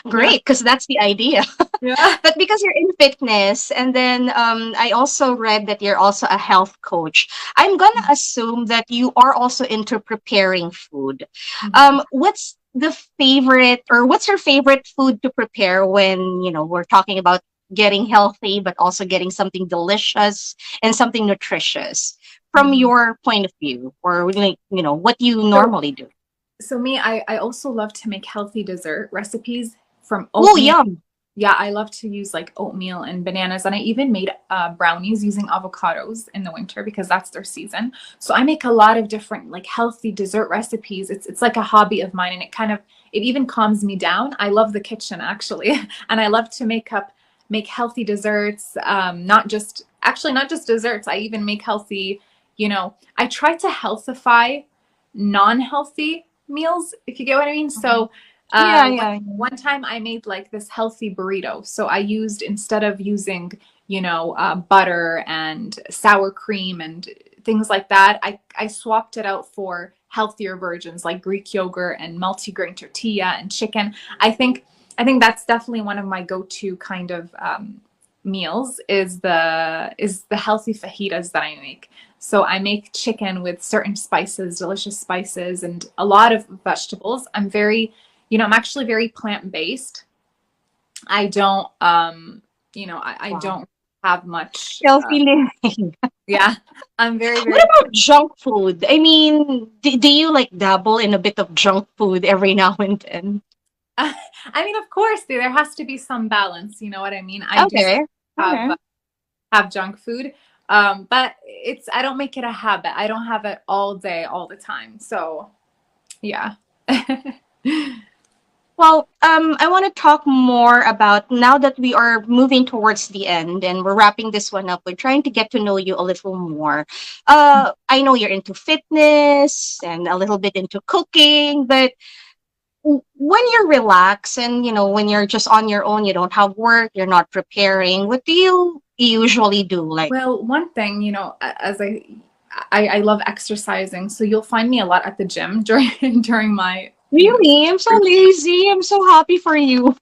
Yeah, great, because that's the idea. yeah. But because you're in fitness, and then I also read that you're also a health coach. I'm gonna assume that you are also into preparing food. Mhm. What's the favorite, or what's your favorite food to prepare when we're talking about getting healthy, but also getting something delicious and something nutritious from Mhm. your point of view, or like what you So, normally do? so me, I also love to make healthy dessert recipes from Oh, oatmeal. yum! Yeah, I love to use like oatmeal and bananas, and I even made brownies using avocados in the winter because that's their season. So I make a lot of different like healthy dessert recipes. It's like a hobby of mine, and it even calms me down. I love the kitchen actually, and I love to make healthy desserts. Not just desserts. I even make healthy. I try to healthify non-healthy meals, if you get what I mean. So Yeah, one yeah. one time I made like this healthy burrito. So I used, instead of using, butter and sour cream and things like that, I swapped it out for healthier versions like Greek yogurt and multigrain tortilla and chicken. I think that's definitely one of my go-to kind of meals is the healthy fajitas that I make. So I make chicken with certain spices, delicious spices, and a lot of vegetables. I'm actually very plant-based. I don't, I Wow. don't. have much. Healthy living. Yeah, I'm very, What very. about junk food? I mean, do you like dabble in a bit of junk food every now and then? I mean, of course, there has to be some balance. You know what I mean? I do Okay. have Okay. have junk food, but it's I don't make it a habit. I don't have it all day, all the time. So yeah. Well, I want to talk more about now that we are moving towards the end and we're wrapping this one up. We're trying to get to know you a little more. I know you're into fitness and a little bit into cooking, but when you're relaxed and when you're just on your own, you don't have work, you're not preparing. What do you usually do? Like, Well, one thing, as I love exercising, so you'll find me a lot at the gym during during my, really, I'm so lazy. I'm so happy for you.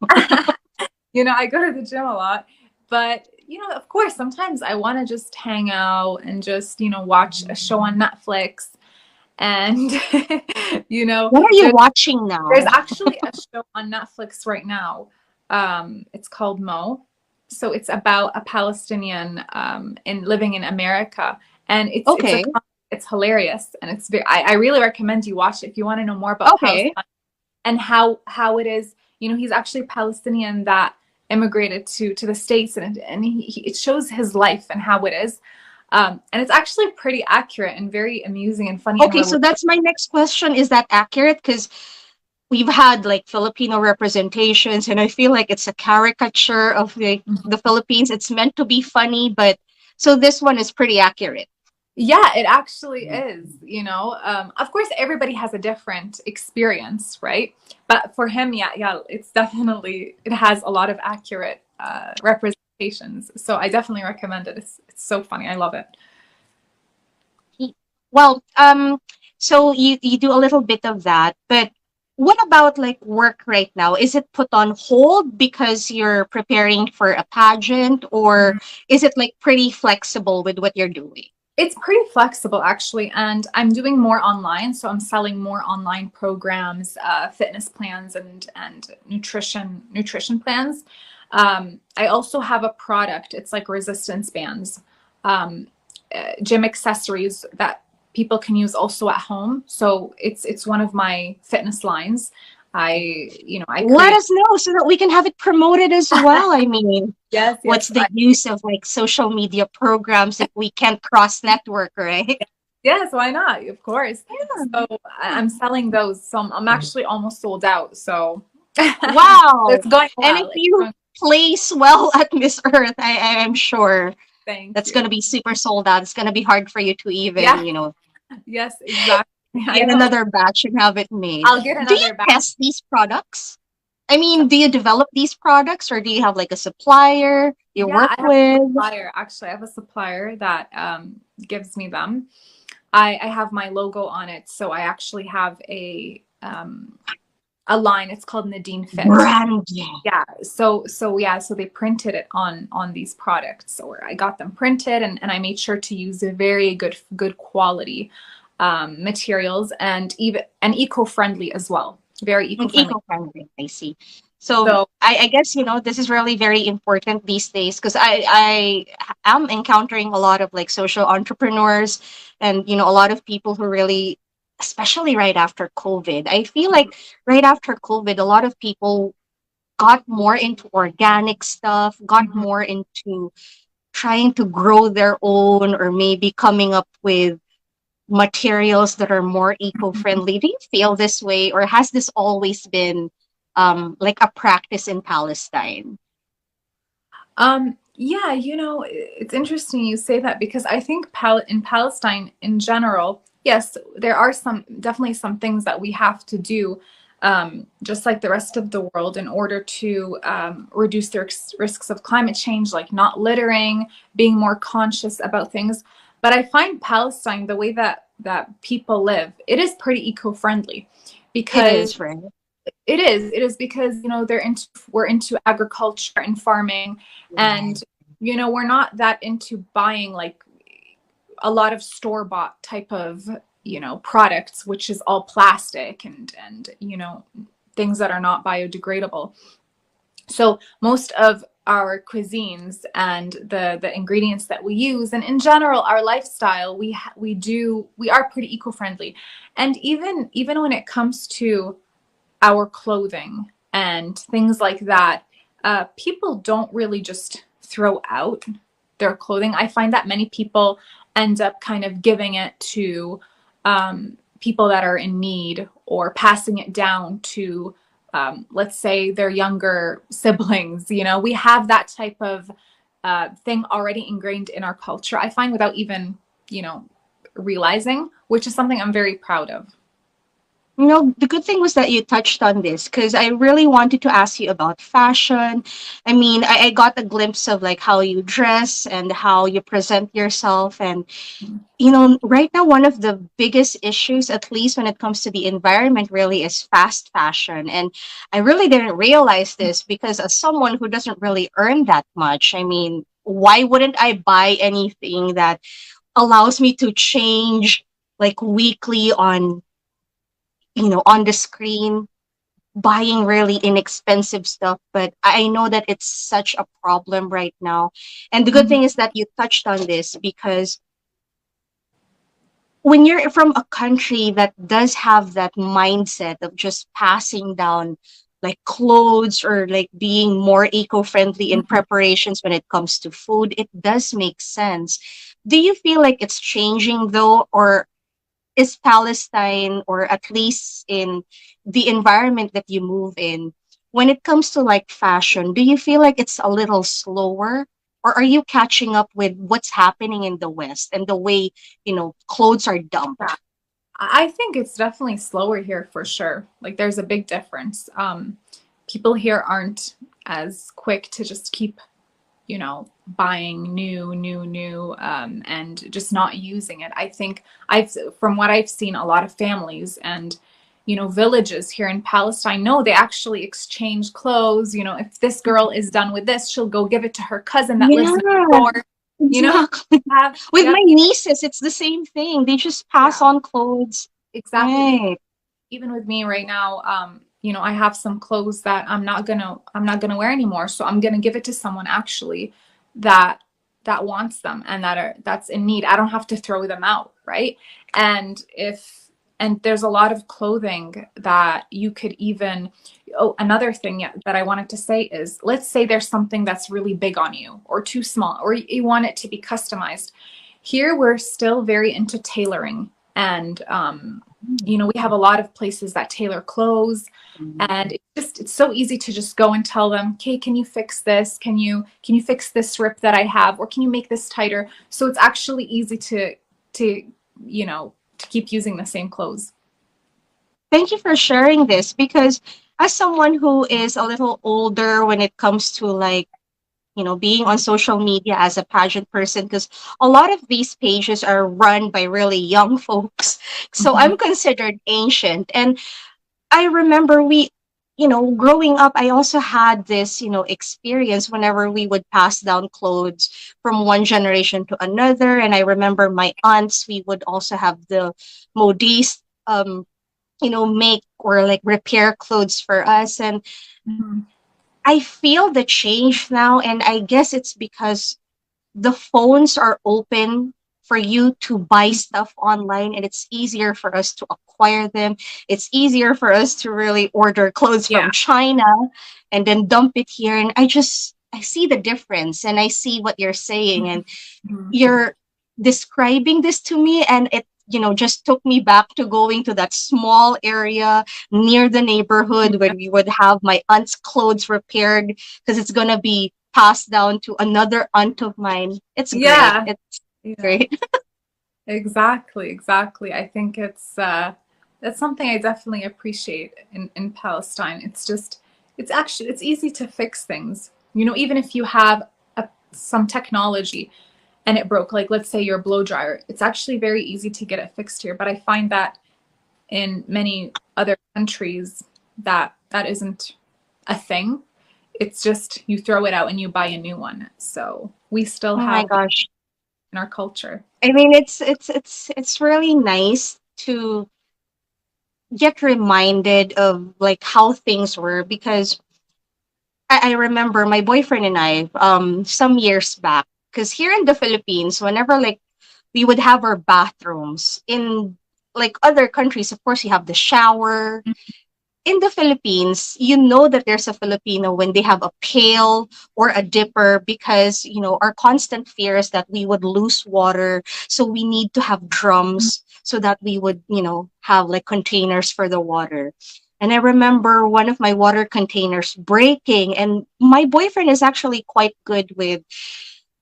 I go to the gym a lot, but of course, sometimes I want to just hang out and just, watch a show on Netflix and What are you there's watching there's now? actually a show on Netflix right now. It's called Mo. So it's about a Palestinian in living in America, and Okay. it's hilarious, and I really recommend you watch it if you want to know more about Okay. Palestine and how it is. He's actually Palestinian that immigrated to the States, and it shows his life and how it is. And it's actually pretty accurate and very amusing and funny and Okay, so relatable. that's my next question. Is that accurate? Because we've had like Filipino representations, and I feel like it's a caricature of the Philippines. It's meant to be funny, but so this one is pretty accurate. Yeah, it actually is. Of course, everybody has a different experience, right? But for him, yeah, it has a lot of accurate representations. So I definitely recommend it. It's so funny. I love it. Well, so you do a little bit of that, but what about like work right now? Is it put on hold because you're preparing for a pageant, or is it like pretty flexible with what you're doing? It's pretty flexible actually, and I'm doing more online. So I'm selling more online programs, fitness plans, and nutrition plans. I also have a product. It's like resistance bands, um, gym accessories that people can use also at home. So it's one of my fitness lines. I Let create. us know so that we can have it promoted as well. I mean, Yes, what's yes, the use of like social media programs if we can't cross network, right? yes. Why not? Of course. So I'm selling those. So I'm actually almost sold out. So Wow. it's going And if well. you place well at Miss Earth, I am sure Thank that's going you. to be super sold out. It's going to be hard for you to Yeah. even, Yes, exactly. I get know. another batch and have it made. I'll get Do you another batch. test these products? I So mean, do you develop these products or do you have like a supplier you yeah, work I have a with? supplier. Actually, I have a supplier that gives me them. I have my logo on it, so I actually have a line. It's called Nadine Fit. Branding. Yeah. So they printed it on these products, or I got them printed, and I made sure to use a very good quality materials, and even and eco-friendly as well. Very And eco-friendly. eco-friendly, I see. So So I guess this is really very important these days because I am encountering a lot of like social entrepreneurs and a lot of people who really, especially right after COVID. I feel like right after COVID, a lot of people got more into organic stuff, got mhm. more into trying to grow their own or maybe coming up with materials that are more eco-friendly. Do you feel this way, or has this always been like a practice in Palestine? Yeah, it's interesting you say that because I think in Palestine in general, yes, there are definitely some things that we have to do, just like the rest of the world, in order to reduce the risks of climate change, like not littering, being more conscious about things. But I find Palestine, the way that people live, it is pretty eco-friendly It because is, right? it is because we're into agriculture and farming, Right. and we're not that into buying like a lot of store bought type of products, which is all plastic and things that are not biodegradable. So most of our cuisines and the ingredients that we use, and in general our lifestyle, we are pretty eco-friendly. And even when it comes to our clothing and things like that, people don't really just throw out their clothing. I find that many people end up kind of giving it to people that are in need, or passing it down to, let's say, their younger siblings. You know, we have that type of thing already ingrained in our culture, I find, without even, you know, realizing, which is something I'm very proud of. The good thing was that you touched on this because I really wanted to ask you about fashion. I mean, I got a glimpse of like how you dress and how you present yourself. And, right now, one of the biggest issues, at least when it comes to the environment, really is fast fashion. And I really didn't realize this because, as someone who doesn't really earn that much, I mean, why wouldn't I buy anything that allows me to change like weekly on the screen, buying really inexpensive stuff? But I know that it's such a problem right now. And the good thing is that you touched on this because when you're from a country that does have that mindset of just passing down like clothes or like being more eco-friendly in preparations when it comes to food, it does make sense. Do you feel like it's changing though, or is Palestine, or at least in the environment that you move in, when it comes to like fashion, do you feel like it's a little slower? Or are you catching up with what's happening in the West and the way, clothes are Yeah. dumped? I think it's definitely slower here for sure. Like there's a big difference. People here aren't as quick to just keep, buying new, and just not using it. I think from what I've seen, a lot of families and, villages here in Palestine, no, they actually exchange clothes. You know, if this girl is done with this, she'll go give it to her cousin that lives next Yeah, door. You know, exactly. you With have my even, nieces, it's the same thing. They just pass yeah, on clothes. exactly. Right. Even with me right now, I have some clothes that I'm not gonna wear anymore. So I'm gonna give it to someone actually that that wants them and that's in need. I don't have to throw them out, right? And if and there's a lot of clothing that you could even, oh, another thing, yeah, that I wanted to say is, let's say there's something that's really big on you or too small, or you want it to be customized. Here we're still very into tailoring, and we have a lot of places that tailor clothes, and it's so easy to just go and tell them, okay, can you fix this, can you fix this rip that I have, or can you make this tighter? So it's actually easy to to keep using the same clothes. Thank you for sharing this because as someone who is a little older when it comes to like, being on social media as a pageant person, because a lot of these pages are run by really young folks. So Mhm. I'm considered ancient. And I remember growing up, I also had this, experience whenever we would pass down clothes from one generation to another. And I remember my aunts, we would also have the modiste, make or like repair clothes for us. And Mhm. I feel the change now. And I guess it's because the phones are open for you to buy stuff online, and it's easier for us to acquire them. It's easier for us to really order clothes from Yeah. China and then dump it here. And I see the difference and I see what you're saying. And Mhm. you're describing this to me, and it just took me back to going to that small area near the neighborhood when we would have my aunt's clothes repaired because it's going to be passed down to another aunt of mine. It's great. Yeah. It's Yeah. great. Exactly, exactly. I think that's something I definitely appreciate in Palestine. It's easy to fix things. Even if you have some technology and it broke, like let's say your blow dryer, it's actually very easy to get it fixed here. But I find that in many other countries that isn't a thing. It's just you throw it out and you buy a new one. So we still Oh my have that gosh. in our culture. I mean, it's really nice to get reminded of like how things were because I remember my boyfriend and I, some years back, because here in the Philippines, whenever like we would have our bathrooms in like other countries, of course, you have the shower. In the Philippines, you know that there's a Filipino when they have a pail or a dipper because, our constant fear is that we would lose water. So we need to have drums so that we would, have like containers for the water. And I remember one of my water containers breaking, and my boyfriend is actually quite good with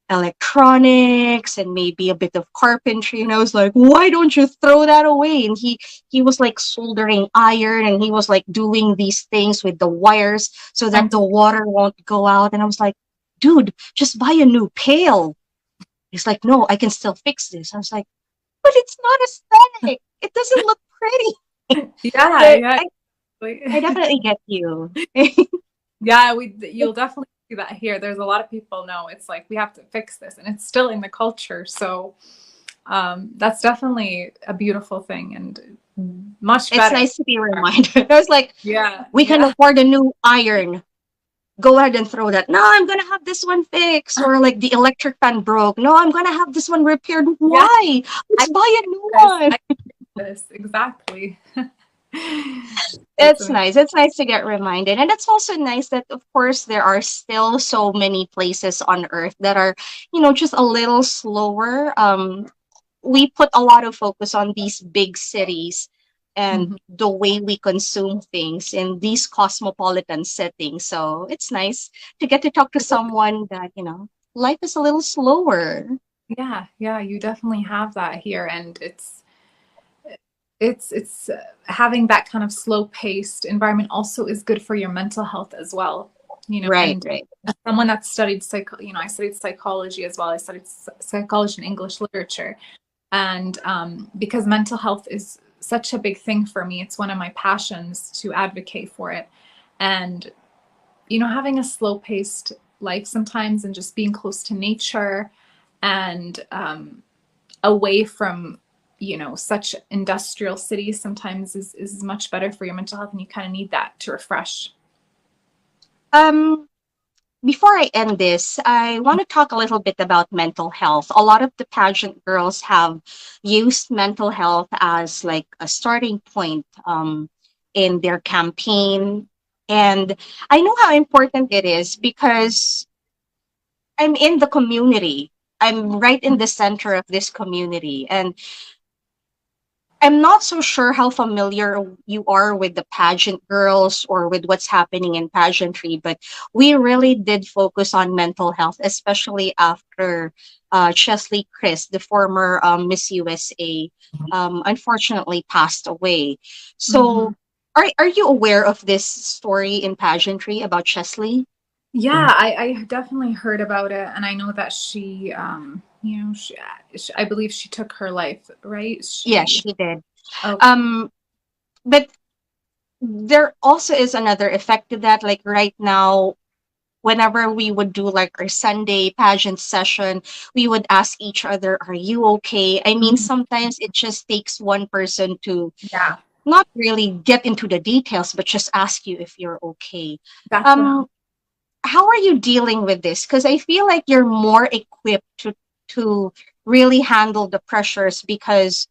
electronics and maybe a bit of carpentry, and I was like, why don't you throw that away? And he was like soldering iron, and he was like doing these things with the wires so that Trying the to, water won't go out. And I was like, dude, just buy a new pail. He's like, no, I can still fix this. I was like, but it's not aesthetic, it doesn't look pretty. yeah, But yeah. I definitely get you. Yeah, you'll definitely see that here. There's a lot of people know it's like we have to fix this, and it's still in the culture. So that's definitely a beautiful thing and much It's better. nice to be reminded. I was like, Yeah, we can yeah. afford a new iron, go ahead and throw that. No, I'm gonna have this one fixed. Or like the electric fan broke. No, I'm gonna have this one repaired. Yeah, Why? I Let's buy a new guys, one. I get this exactly. That's It's amazing. nice. It's nice to get reminded. And it's also nice that of course there are still so many places on earth that are, just a little slower. We put a lot of focus on these big cities and Mhm. the way we consume things in these cosmopolitan settings. So it's nice to get to talk to someone that, life is a little slower. Yeah, yeah, you definitely have that here, and it's having that kind of slow paced environment also is good for your mental health as well. Right, And right. as someone that studied I studied psychology as well. I studied psychology and English literature, and because mental health is such a big thing for me, it's one of my passions to advocate for it. And having a slow paced life sometimes, and just being close to nature, and away from such industrial cities sometimes is much better for your mental health, and you kind of need that to refresh. Um, Before I end this, I want to talk a little bit about mental health. A lot of the pageant girls have used mental health as like a starting point in their campaign. And I know how important it is because I'm in the community. I'm right in the center of this community. And I'm not so sure how familiar you are with the pageant girls or with what's happening in pageantry, but we really did focus on mental health, especially after Chesley Chris, the former Miss USA, unfortunately passed away. Mm-hmm. So, are you aware of this story in pageantry about Chesley? Yeah, I definitely heard about it, and I know that she I believe she took her life, right? Yes, She she did. Oh. Um, but there also is another effect to that. Like right now, whenever we would do like our Sunday pageant session, we would ask each other, are you okay? I mean, Mhm. sometimes it just takes one person to Yeah, not really get into the details, but just ask you if you're okay. definitely. Um, how are you dealing with this? Because I feel like you're more equipped to really handle the pressures because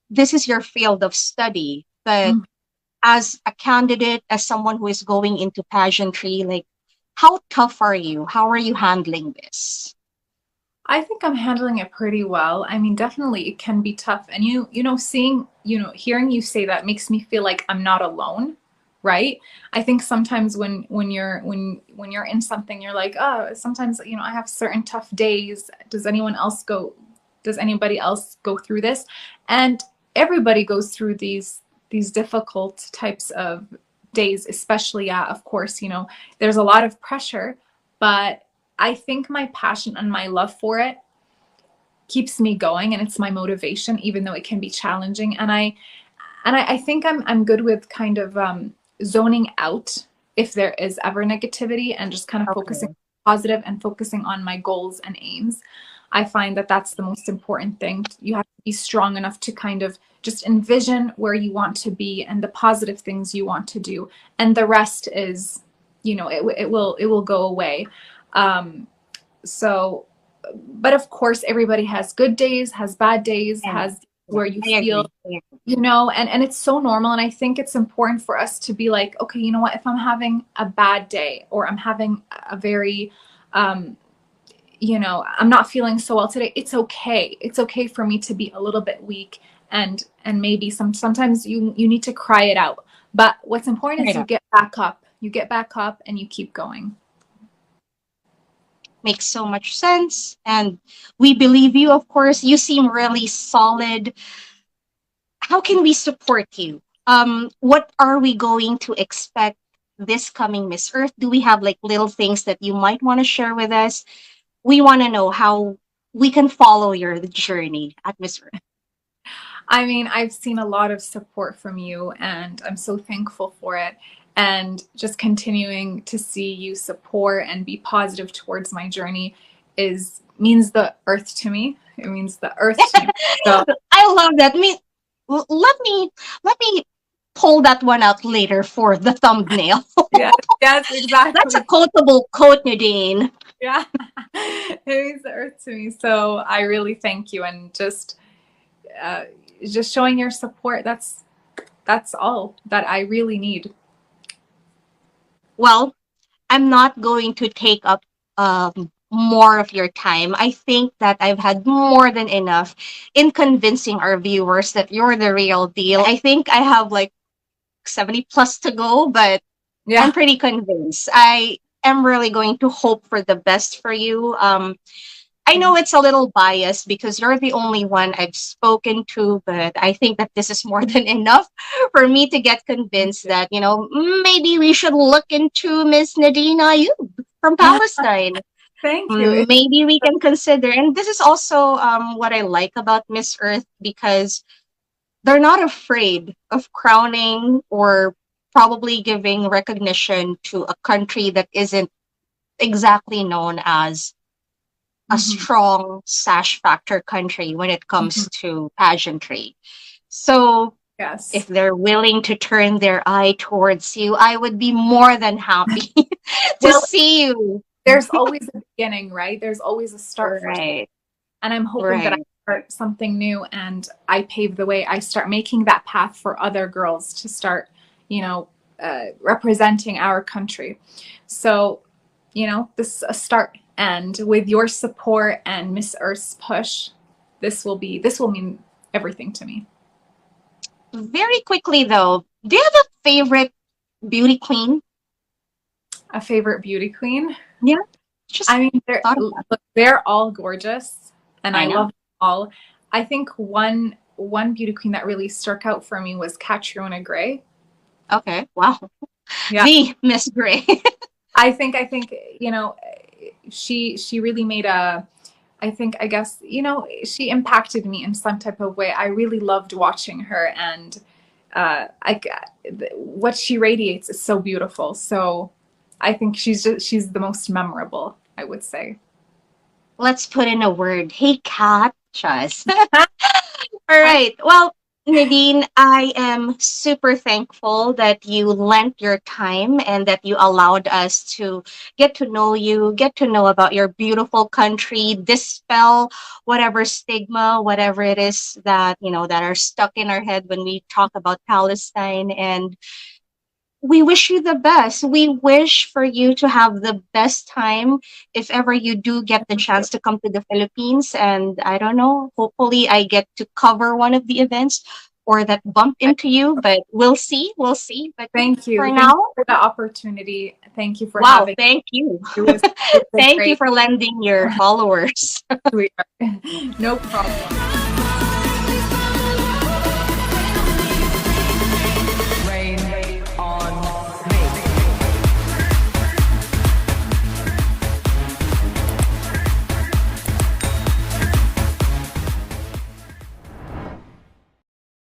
this is your field of study. But Mhm. as a candidate, as someone who is going into pageantry, like how tough are you? How are you handling this? I think I'm handling it pretty well. I mean, definitely it can be tough. And hearing you say that makes me feel like I'm not alone, right? I think sometimes when you're in something, you're like, oh, sometimes, I have certain tough days. Does anybody else go through this? And everybody goes through these difficult types of days, especially, yeah, of course, there's a lot of pressure, but I think my passion and my love for it keeps me going, and it's my motivation, even though it can be challenging. And I think I'm good with kind of zoning out if there is ever negativity, and just kind of focusing Okay. positive and focusing on my goals and aims. I find that that's the most important thing. You have to be strong enough to kind of just envision where you want to be and the positive things you want to do, and the rest is it will go away. Um, so, but of course, everybody has good days, has bad days, Yeah, has yeah, where you I feel, agree. I agree. and it's so normal. And I think it's important for us to be like, okay, you know what, if I'm having a bad day, or I'm having a very, um, I'm not feeling so well today, it's okay. It's okay for me to be a little bit weak, and maybe sometimes you need to cry it out. But what's important is Right you on. get back up. You get back up and you keep going. Makes so much sense. And we believe you, of course. You seem really solid. How can we support you? What are we going to expect this coming Miss Earth? Do we have like little things that you might want to share with us? We want to know how we can follow your journey at Miss Earth. I mean, I've seen a lot of support from you, and I'm so thankful for it. And just continuing to see you support and be positive towards my journey is means the earth to me. It means the earth to me. So I love that. Let me pull that one out later for the thumbnail. yes, yes, That's a exactly. quotable quote, Nadine. Yeah, it means the earth to me. So I really thank you, and uh, just showing your support. That's all that I really need. Well, I'm not going to take up more of your time. I think that I've had more than enough in convincing our viewers that you're the real deal. I think I have like 70 plus to go, but I'm Yeah. pretty convinced. I am really going to hope for the best for you. I know it's a little biased because you're the only one I've spoken to, but I think that this is more than enough for me to get Thank convinced you. that, maybe we should look into Miss Nadeen Ayoub from Palestine. Thank you. Maybe we can consider. And this is also what I like about Miss Earth because they're not afraid of crowning or probably giving recognition to a country that isn't exactly known as a Mhm. strong sash factor country when it Mhm. comes to pageantry. So if Yes. they're willing to turn their eye towards you, I would be more than happy to Well, see you. there's always a beginning, right? There's always a start for, Right, and I'm hoping that I right. start something new and I pave the way. I start making that path for other girls to start, you know, representing our country. So, this is a start. And with your support and Miss Earth's push, this will mean everything to me. Very quickly though, do you have a favorite beauty queen? A favorite beauty queen? Yeah, just I mean, they're thought of that. look, they're all gorgeous, and I I know. love them all. I think one beauty queen that really struck out for me was Catriona Gray. Okay, wow. Yeah, The Miss Gray. I think she really made a. I guess she impacted me in some type of way. I really loved watching her, and I what she radiates is so beautiful. So I think she's the most memorable, I would say. Let's put in a word. Hey, cat. Chas. All I right. Well, Nadine, I am super thankful that you lent your time and that you allowed us to get to know you, get to know about your beautiful country, dispel whatever stigma, whatever it is that, that are stuck in our head when we talk about Palestine. And we wish you the best. We wish for you to have the best time if ever you do get the chance to come to the Philippines. And I don't know, hopefully I get to cover one of the events or that bump into you, but we'll see. We'll see. But Thank for you. Thank now, you for the opportunity. Thank you for wow, having thank you. me. It was Thank you great. for lending your followers. Sweetheart. No problem.